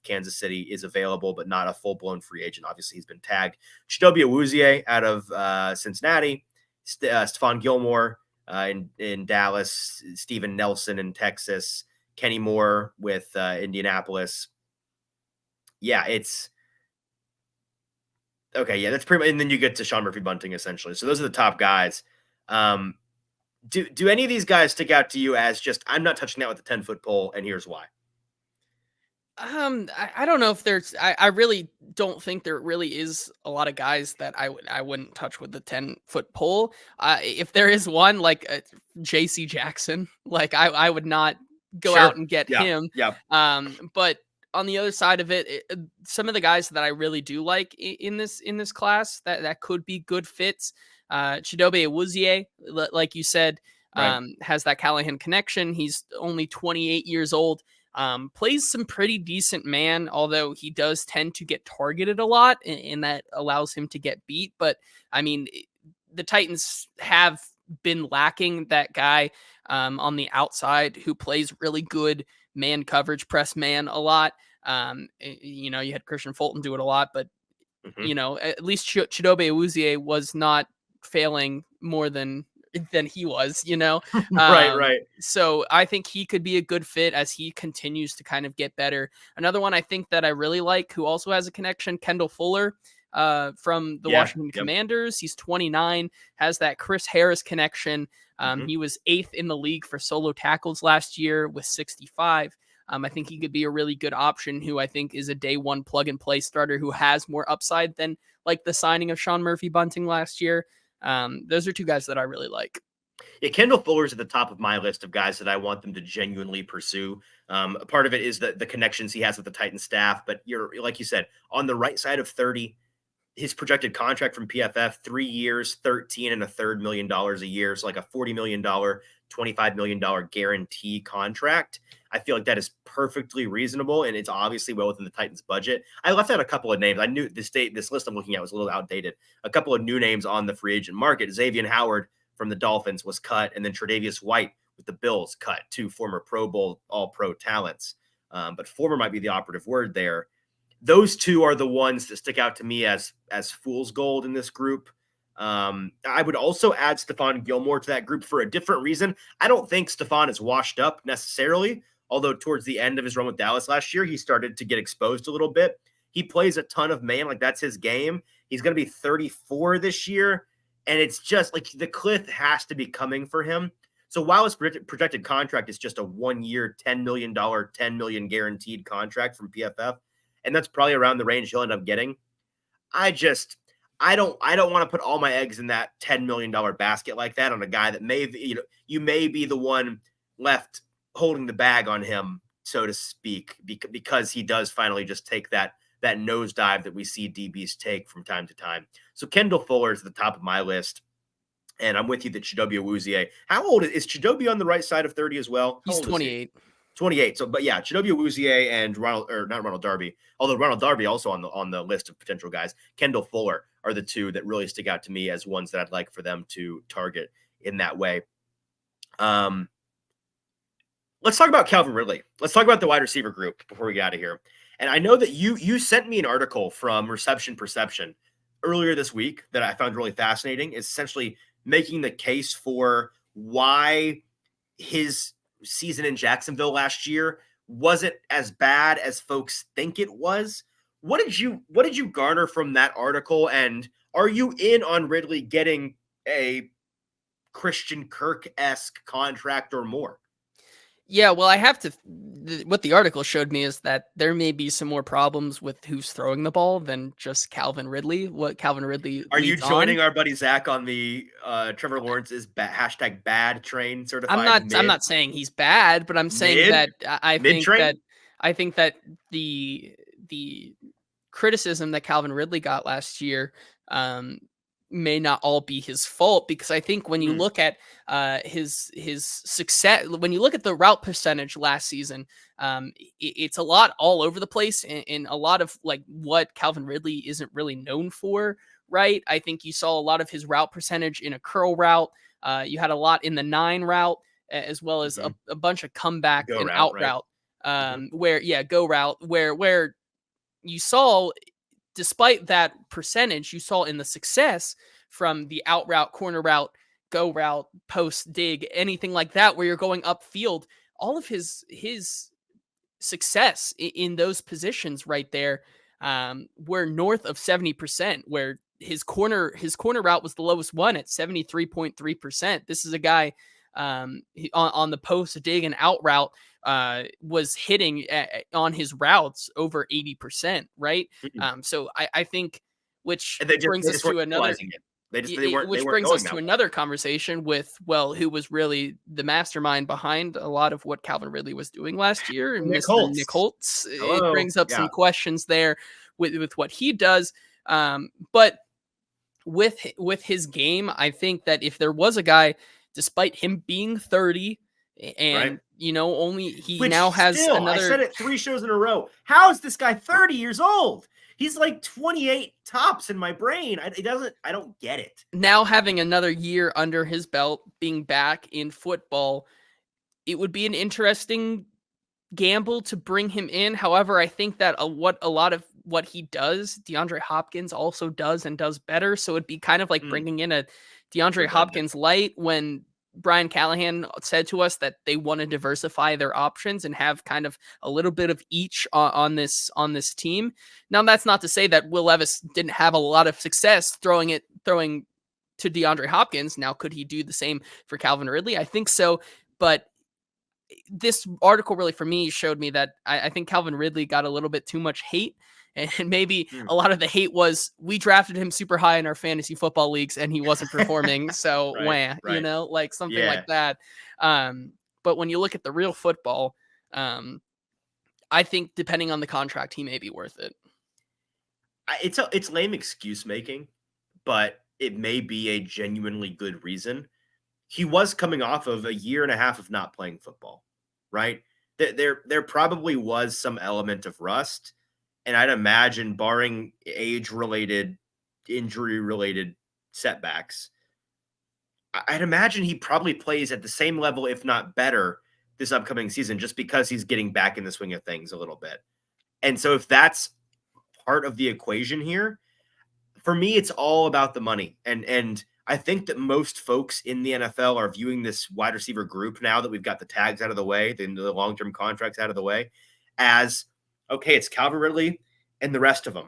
Kansas City, is available, but not a full-blown free agent. Obviously, he's been tagged. Chidobe Awuzie out of Cincinnati. Stephon Gilmore in Dallas. Steven Nelson in Texas. Kenny Moore with Indianapolis. Yeah, it's... Okay, yeah, that's pretty much, and then you get to Sean Murphy-Bunting, essentially. So those are the top guys. Do any of these guys stick out to you as just, I'm not touching that with a 10-foot pole, and here's why? I don't know if there's, I really don't think there really is a lot of guys that I wouldn't touch with the 10-foot pole. If there is one, like JC Jackson, like I would not go out and get him. Yeah. But on the other side of it, some of the guys that I really do like in this class that could be good fits, Chidobe Awuzie, like you said, right, has that Callahan connection. He's only 28 years old, plays some pretty decent man, although he does tend to get targeted a lot, and that allows him to get beat. But I mean, the Titans have been lacking that guy on the outside who plays really good man coverage, press man a lot. You had Christian Fulton do it a lot, but at least Chidobe Awuzie was not failing more than he was, right. So I think he could be a good fit as he continues to kind of get better. Another one I think that I really like, who also has a connection, Kendall Fuller, from the Washington Commanders. He's 29, has that Chris Harris connection. He was 8th in the league for solo tackles last year with 65. I think he could be a really good option, who I think is a day one plug and play starter who has more upside than like the signing of Sean Murphy-Bunting last year. Those are two guys that I really like. Yeah, Kendall Fuller's at the top of my list of guys that I want them to genuinely pursue. Part of it is the connections he has with the Titans staff, but like you said, on the right side of 30, his projected contract from PFF, 3 years, $13.25 million a year. So like a $40 million, $25 million guarantee contract. I feel like that is perfectly reasonable, and it's obviously well within the Titans budget. I left out a couple of names. I knew this list I'm looking at was a little outdated. A couple of new names on the free agent market. Xavier Howard from the Dolphins was cut, and then Tre'Davious White with the Bills cut, 2 former Pro Bowl All-Pro talents. But former might be the operative word there. Those 2 are the ones that stick out to me as fool's gold in this group. I would also add Stephon Gilmore to that group for a different reason. I don't think Stephon is washed up necessarily, although towards the end of his run with Dallas last year, he started to get exposed a little bit. He plays a ton of man, like that's his game. He's going to be 34 this year, and it's just like the cliff has to be coming for him. So while his projected contract is just a 1-year, $10 million, $10 million guaranteed contract from PFF, and that's probably around the range he'll end up getting, I don't want to put all my eggs in that $10 million basket like that on a guy that you may be the one left holding the bag on him, so to speak, because he does finally just take that nosedive that we see DBs take from time to time. So Kendall Fuller is at the top of my list, and I'm with you that Chidobe Awuzie. How old is Chidobe on the right side of 30 as well? He's 28. 28. So, but yeah, Chidobe Awuzie and not Ronald Darby, although Ronald Darby also on the list of potential guys. Kendall Fuller are the 2 that really stick out to me as ones that I'd like for them to target in that way. Let's talk about Calvin Ridley. Let's talk about the wide receiver group before we get out of here. And I know that you sent me an article from Reception Perception earlier this week that I found really fascinating. It's essentially making the case for why his season in Jacksonville last year wasn't as bad as folks think it was. What did you garner from that article? And are you in on Ridley getting a Christian Kirk-esque contract or more? Yeah, well, I have to. What the article showed me is that there may be some more problems with who's throwing the ball than just Calvin Ridley. What Calvin Ridley Are you leads on. joining our buddy Zach on the Trevor Lawrence is hashtag bad train I'm certified not. I'm not saying he's bad, but I'm saying mid that I mid think that train? the criticism that Calvin Ridley got last year um, may not all be his fault, because I think when you Mm, look at his success, when you look at the route percentage last season, it's a lot all over the place, and a lot of like what Calvin Ridley isn't really known for. Right, I think you saw a lot of his route percentage in a curl route. You had a lot in the 9 route, as well as mhm. a bunch of comeback Go and route, out right? route. Mhm. Where go route, where you saw, despite that percentage, you saw in the success from the out route, corner route, go route, post, dig, anything like that, where you're going upfield. All of his success in those positions right there were north of 70%, where his corner route was the lowest one at 73.3%. This is a guy on the post, dig, and out route was hitting on his routes over 80%, right? Mhm. So I think, which And they just brings they us just to weren't another utilizing it. They which weren't brings us going to that well. another conversation with, well, who was really the mastermind behind a lot of what Calvin Ridley was doing last year, Nick Mr. Nick Holtz. Holtz. It Hello. brings up Yeah. some questions there with what he does. But with his game, I think that if there was a guy, despite him being 30, Right. and only he Which now has still, I another. said it 3 shows in a row. How is this guy 30 years old? He's like 28 tops in my brain. I don't get it. Now having another year under his belt, being back in football, it would be an interesting gamble to bring him in. However, I think that what a lot of what he does, DeAndre Hopkins also does, and does better. So it'd be kind of like Mm, bringing in a DeAndre redundant. Hopkins light, when Brian Callahan said to us that they want to diversify their options and have kind of a little bit of each on this team. Now, that's not to say that Will Levis didn't have a lot of success throwing to DeAndre Hopkins. Now, could he do the same for Calvin Ridley? I think so. But this article really, for me, showed me that I think Calvin Ridley got a little bit too much hate. And maybe Mm. a lot of the hate was, we drafted him super high in our fantasy football leagues and he wasn't performing. So, Right, wah, right. like something like Yeah. that. But when you look at the real football, um, I think depending on the contract, he may be worth it. It's lame excuse making, but it may be a genuinely good reason. He was coming off of a year and a half of not playing football, right? There probably was some element of rust, and I'd imagine, barring age-related, injury-related setbacks, I'd imagine he probably plays at the same level, if not better, this upcoming season, just because he's getting back in the swing of things a little bit. And so if that's part of the equation here, for me, it's all about the money. And I think that most folks in the NFL are viewing this wide receiver group, now that we've got the tags out of the way, the long-term contracts out of the way, as okay, it's Calvin Ridley and the rest of them,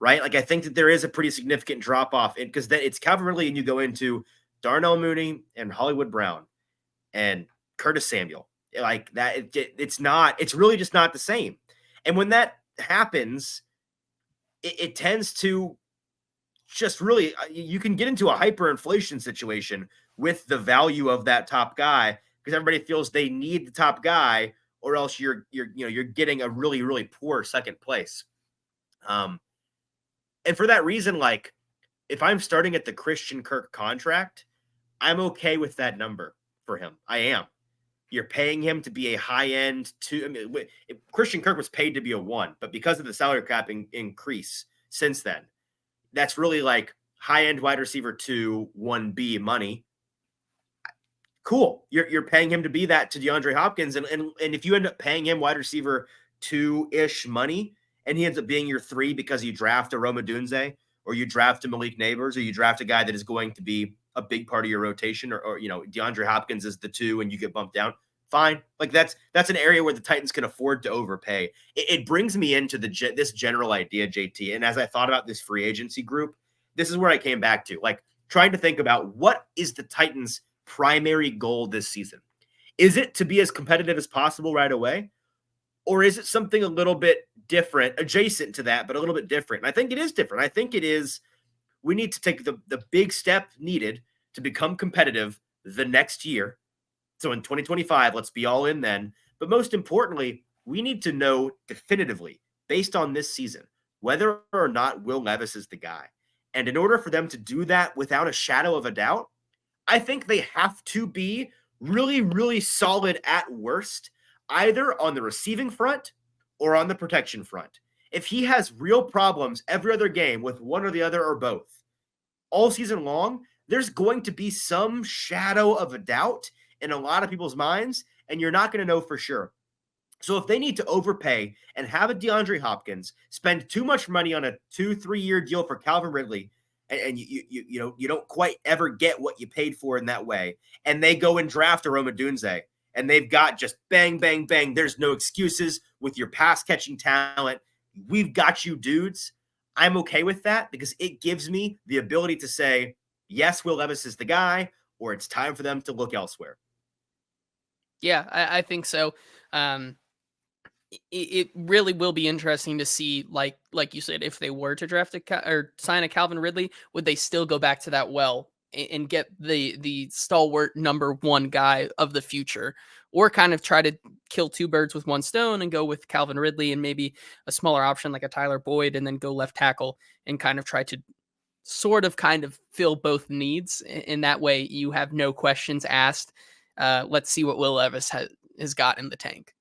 right? Like, I think that there is a pretty significant drop off, because then it's Calvin Ridley and you go into Darnell Mooney and Hollywood Brown and Curtis Samuel. Like that, it's really just not the same. And when that happens, it tends to just really, you can get into a hyperinflation situation with the value of that top guy, because everybody feels they need the top guy, or else you're getting a really, really poor second place. Um, and for that reason, like, if I'm starting at the Christian Kirk contract, I'm okay with that number for him. I am. You're paying him to be a high end two. I mean, Christian Kirk was paid to be a 1, but because of the salary cap increase since then, that's really like high end wide receiver 2, 1B money. Cool. You're paying him to be that to DeAndre Hopkins. And if you end up paying him wide receiver 2-ish money, and he ends up being your 3 because you draft a Rome Odunze, or you draft a Malik Neighbors, or you draft a guy that is going to be a big part of your rotation, or DeAndre Hopkins is the 2 and you get bumped down. Fine. Like that's an area where the Titans can afford to overpay. It brings me into this general idea, JT. And as I thought about this free agency group, this is where I came back to, like, trying to think about what is the Titans' primary goal this season. Is it to be as competitive as possible right away? Or is it something a little bit different, adjacent to that, but a little bit different? And I think it is different. I think it is, we need to take the big step needed to become competitive the next year. So in 2025, let's be all in then. But most importantly, we need to know definitively, based on this season, whether or not Will Levis is the guy. And in order for them to do that without a shadow of a doubt, I think they have to be really, really solid at worst, either on the receiving front or on the protection front. If he has real problems every other game with one or the other or both, all season long, there's going to be some shadow of a doubt in a lot of people's minds, and you're not going to know for sure. So if they need to overpay and have a DeAndre Hopkins, spend too much money on a 2-3 year deal for Calvin Ridley, and you don't quite ever get what you paid for in that way, and they go and draft a Rome Odunze, and they've got just bang, bang, bang, there's no excuses with your pass catching talent. We've got you dudes. I'm okay with that because it gives me the ability to say, yes, Will Levis is the guy, or it's time for them to look elsewhere. Yeah, I think so. It really will be interesting to see, like you said, if they were to draft or sign a Calvin Ridley, would they still go back to that well and get the stalwart number 1 guy of the future, or kind of try to kill 2 birds with 1 stone and go with Calvin Ridley and maybe a smaller option like a Tyler Boyd, and then go left tackle and kind of try to kind of fill both needs. In that way, you have no questions asked. Let's see what Will Levis has got in the tank.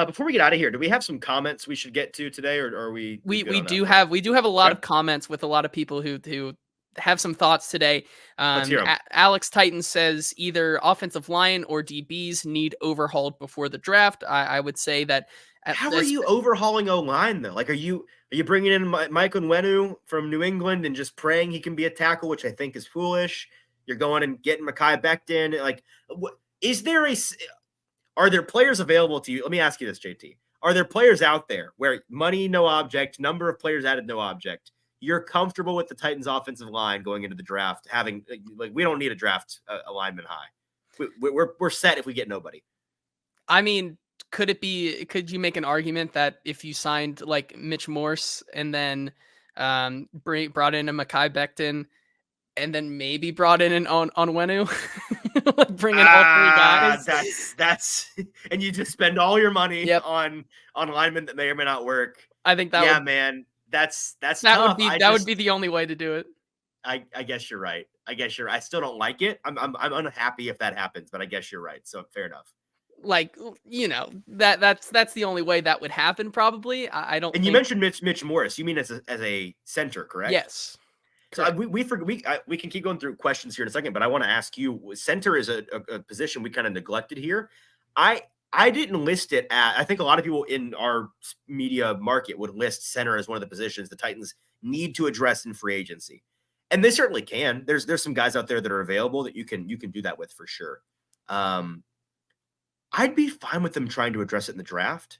Before we get out of here, do we have some comments we should get to today, or are we? We do have a lot of comments with a lot of people who have some thoughts today. Let's hear 'em. Alex Titan says either offensive line or DBs need overhauled before the draft. I would say that. How are you overhauling O-line though? Like, are you bringing in Mike Onwenu from New England and just praying he can be a tackle, which I think is foolish? You're going and getting Mekhi Becton. Like, are there players available to you? Let me ask you this, JT. Are there players out there where money, no object, number of players added, no object, you're comfortable with the Titans offensive line going into the draft, having, like, we don't need to draft a lineman high. We're set if we get nobody. I mean, could you make an argument that if you signed like Mitch Morse and then brought in a Mekhi Becton and then maybe brought in an Onwenu, like bring in all 3 guys? That's and you just spend all your money on linemen that may or may not work. I think that that's that tough. would be the only way to do it. I guess you're right. I still don't like it. I'm unhappy if that happens, but I guess you're right. So fair enough. Like, that's the only way that would happen, probably. I don't. And you mentioned Mitch Morris. You mean as a center, correct? Yes. So we can keep going through questions here in a second, but I want to ask you: center is a position we kind of neglected here. I didn't list it at. I think a lot of people in our media market would list center as one of the positions the Titans need to address in free agency, and they certainly can. There's some guys out there that are available that you can do that with for sure. I'd be fine with them trying to address it in the draft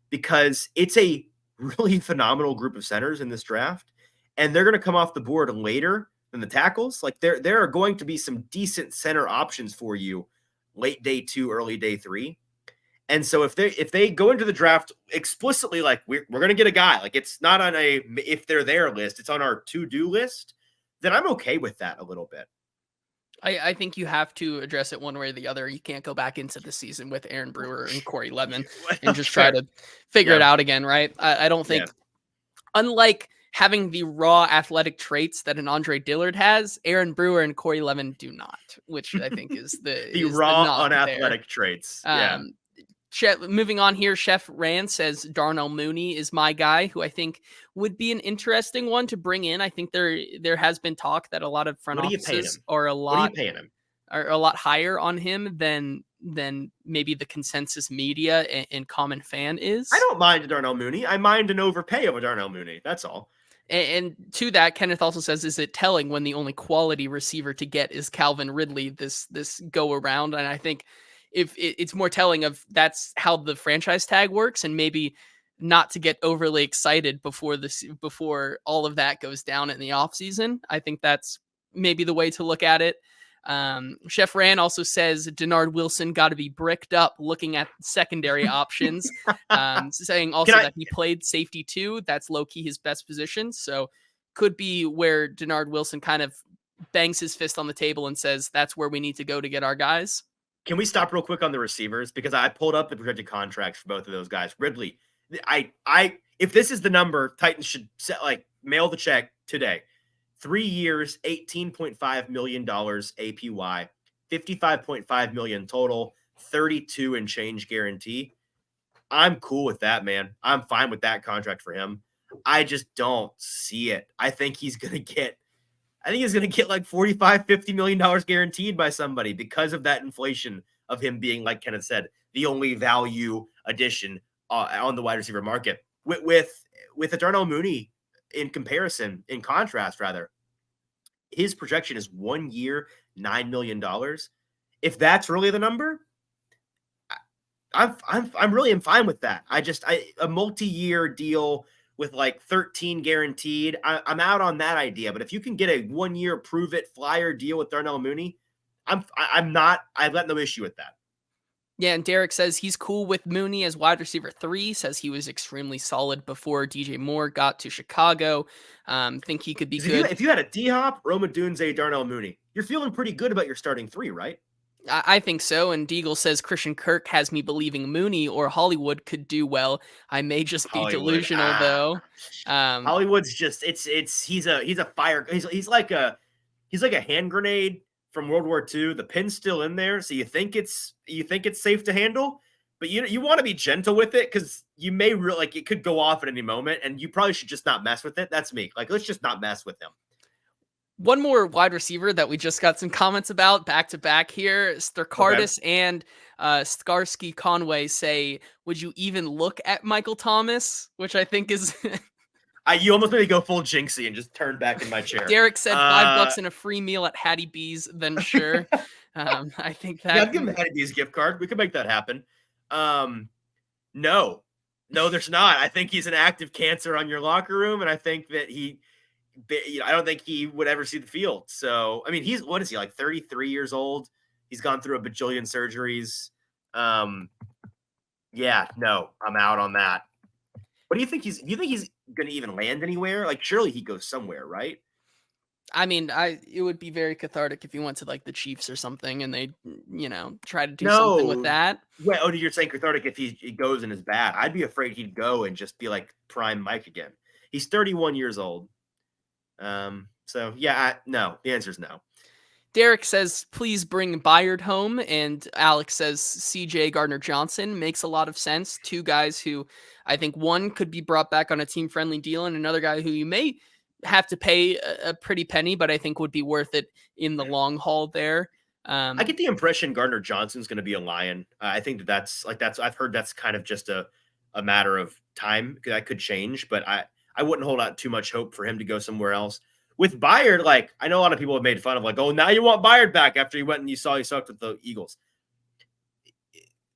because it's a really phenomenal group of centers in this draft, and they're going to come off the board later than the tackles. Like, there are going to be some decent center options for you late day 2, early day 3. And so if they go into the draft explicitly, like, we're going to get a guy, like, it's not on a if they're there list, it's on our to-do list, then I'm okay with that a little bit. I think you have to address it one way or the other. You can't go back into the season with Aaron Brewer and Corey Levin and just try to figure it out again, right? I don't think, unlike having the raw athletic traits that an Andre Dillard has, Aaron Brewer and Corey Levin do not, which I think is the raw unathletic traits. Moving on here, Chef Rand says Darnell Mooney is my guy, who I think would be an interesting one to bring in. I think there has been talk that a lot of front offices are a lot higher on him than maybe the consensus media and common fan is. I don't mind a Darnell Mooney. I mind an overpay of a Darnell Mooney. That's all. And to that, Kenneth also says, is it telling when the only quality receiver to get is Calvin Ridley this go around? And I think if it's more telling of that's how the franchise tag works, and maybe not to get overly excited before all of that goes down in the offseason. I think that's maybe the way to look at it. Chef Ran also says Dillard Wilson got to be bricked up looking at secondary options, saying also that he played safety too. That's low key his best position. So could be where Dillard Wilson kind of bangs his fist on the table and says, that's where we need to go to get our guys. Can we stop real quick on the receivers? Because I pulled up the projected contracts for both of those guys. Ridley, if this is the number, Titans should mail the check today. 3 years, $18.5 million APY, $55.5 million total, 32 and change guarantee. I'm cool with that, man. I'm fine with that contract for him. I just don't see it. I think he's going to get like $45, $50 million guaranteed by somebody because of that inflation of him being, like Kenneth said, the only value addition on the wide receiver market. With a Darnell Mooney in contrast, his projection is 1 year, $9 million. If that's really the number, I'm really fine with that. A multi-year deal with like 13 guaranteed. I'm out on that idea. But if you can get a 1 year prove it flyer deal with Darnell Mooney, I've got no issue with that. Yeah, and Derek says he's cool with Mooney as wide receiver 3, says he was extremely solid before DJ Moore got to Chicago. Think he could be good. If you had a D-Hop, Roma Dunze, Darnell Mooney, you're feeling pretty good about your starting 3, right? I think so. And Deagle says Christian Kirk has me believing Mooney or Hollywood could do well. I may just be delusional though. Hollywood's just he's a fire. He's like a hand grenade from World War II. The pin's still in there, so you think it's safe to handle, but you want to be gentle with it because you may it could go off at any moment, and you probably should just not mess with it. That's me. Let's just not mess with him. One more wide receiver that we just got some comments about back to back here. Sterkardis and Skarsky Conway say, would you even look at Michael Thomas? Which I think is you almost made me go full Jinxie and just turn back in my chair. Derek said $5 and a free meal at Hattie B's, then sure. I think that I'd give him a Hattie B's gift card. We could make that happen. No, there's not. I think he's an active cancer on your locker room, and I think that I don't think he would ever see the field. So, I mean, what is he, like 33 years old? He's gone through a bajillion surgeries. Yeah, no, I'm out on that. What do you think do you think he's going to even land anywhere? Like, surely he goes somewhere, right? I mean, it would be very cathartic if he went to like the Chiefs or something and they, try to do something with that. Well, you're saying cathartic if he goes and is bad. I'd be afraid he'd go and just be like prime Mike again. He's 31 years old. So yeah, no, the answer is no. Derek says, please bring Byard home. And Alex says CJ Gardner-Johnson makes a lot of sense. 2 guys who I think one could be brought back on a team friendly deal and another guy who you may have to pay a pretty penny, but I think would be worth it in the long haul there. I get the impression Gardner-Johnson's going to be a Lion. I think that's I've heard that's kind of just a matter of time. That could change, but I wouldn't hold out too much hope for him to go somewhere else. With Byard, I know a lot of people have made fun of oh, now you want Byard back after he went and you saw he sucked with the Eagles.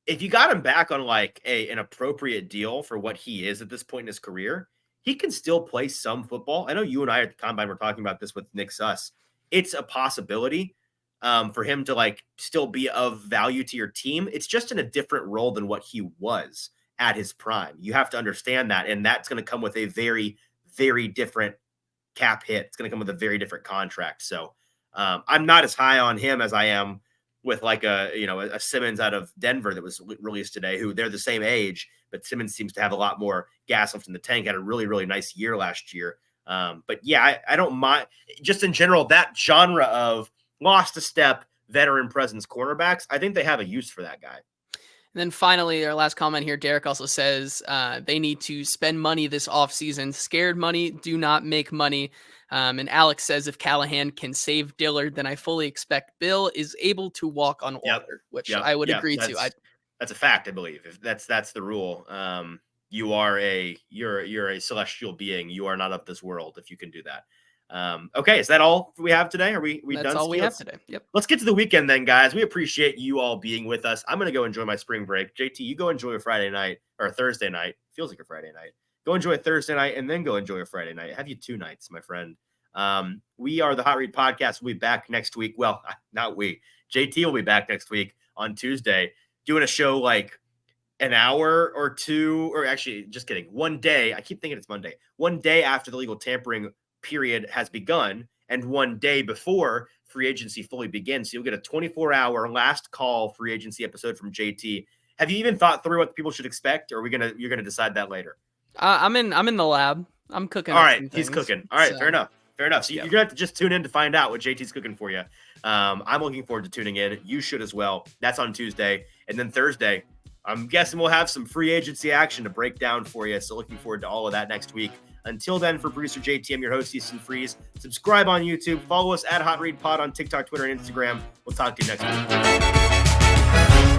If you got him back on an appropriate deal for what he is at this point in his career, he can still play some football. I know you and I at the Combine were talking about this with Nick Suss. It's a possibility for him to still be of value to your team. It's just in a different role than what he was at his prime. You have to understand that. And that's going to come with a very, very different cap hit. It's going to come with a very different contract. So I'm not as high on him as I am with a Simmons out of Denver that was released today, who they're the same age, but Simmons seems to have a lot more gas left in the tank. Had a really, really nice year last year. But yeah, I don't mind just in general, that genre of lost a step veteran presence cornerbacks. I think they have a use for that guy. And then finally, our last comment here, Derek also says they need to spend money this offseason. Scared money do not make money. And Alex says if Callahan can save Dillard, then I fully expect Bill is able to walk on water, which I would agree to. That's a fact, I believe. If that's the rule. You're a celestial being. You are not of this world if you can do that. Okay, is that all we have today? Are we That's done? all we have today. Yep. Let's get to the weekend then, guys. We appreciate you all being with us. I'm gonna go enjoy my spring break. JT, you go enjoy a Friday night or a Thursday night. Feels like a Friday night. Go enjoy a Thursday night and then go enjoy a Friday night. Have you 2 nights, my friend. We are the Hot Read Podcast. We'll be back next week. Well, not we. JT will be back next week on Tuesday doing a show like an hour or two, or actually just kidding. One day, I keep thinking it's Monday. One day after the legal tampering period has begun and one day before free agency fully begins. So you'll get a 24-hour last call free agency episode from JT. Have you even thought through what people should expect, or you're gonna decide that later? I'm in the lab. I'm cooking. All right, he's cooking. All right, so, fair enough. So you're gonna have to just tune in to find out what JT's cooking for you. I'm looking forward to tuning in. You should as well. That's on Tuesday, and then Thursday, I'm guessing we'll have some free agency action to break down for you. So looking forward to all of that next week. Until then, for producer JT, I'm your host, Easton Freeze. Subscribe on YouTube. Follow us at Hot Read Pod on TikTok, Twitter, and Instagram. We'll talk to you next week.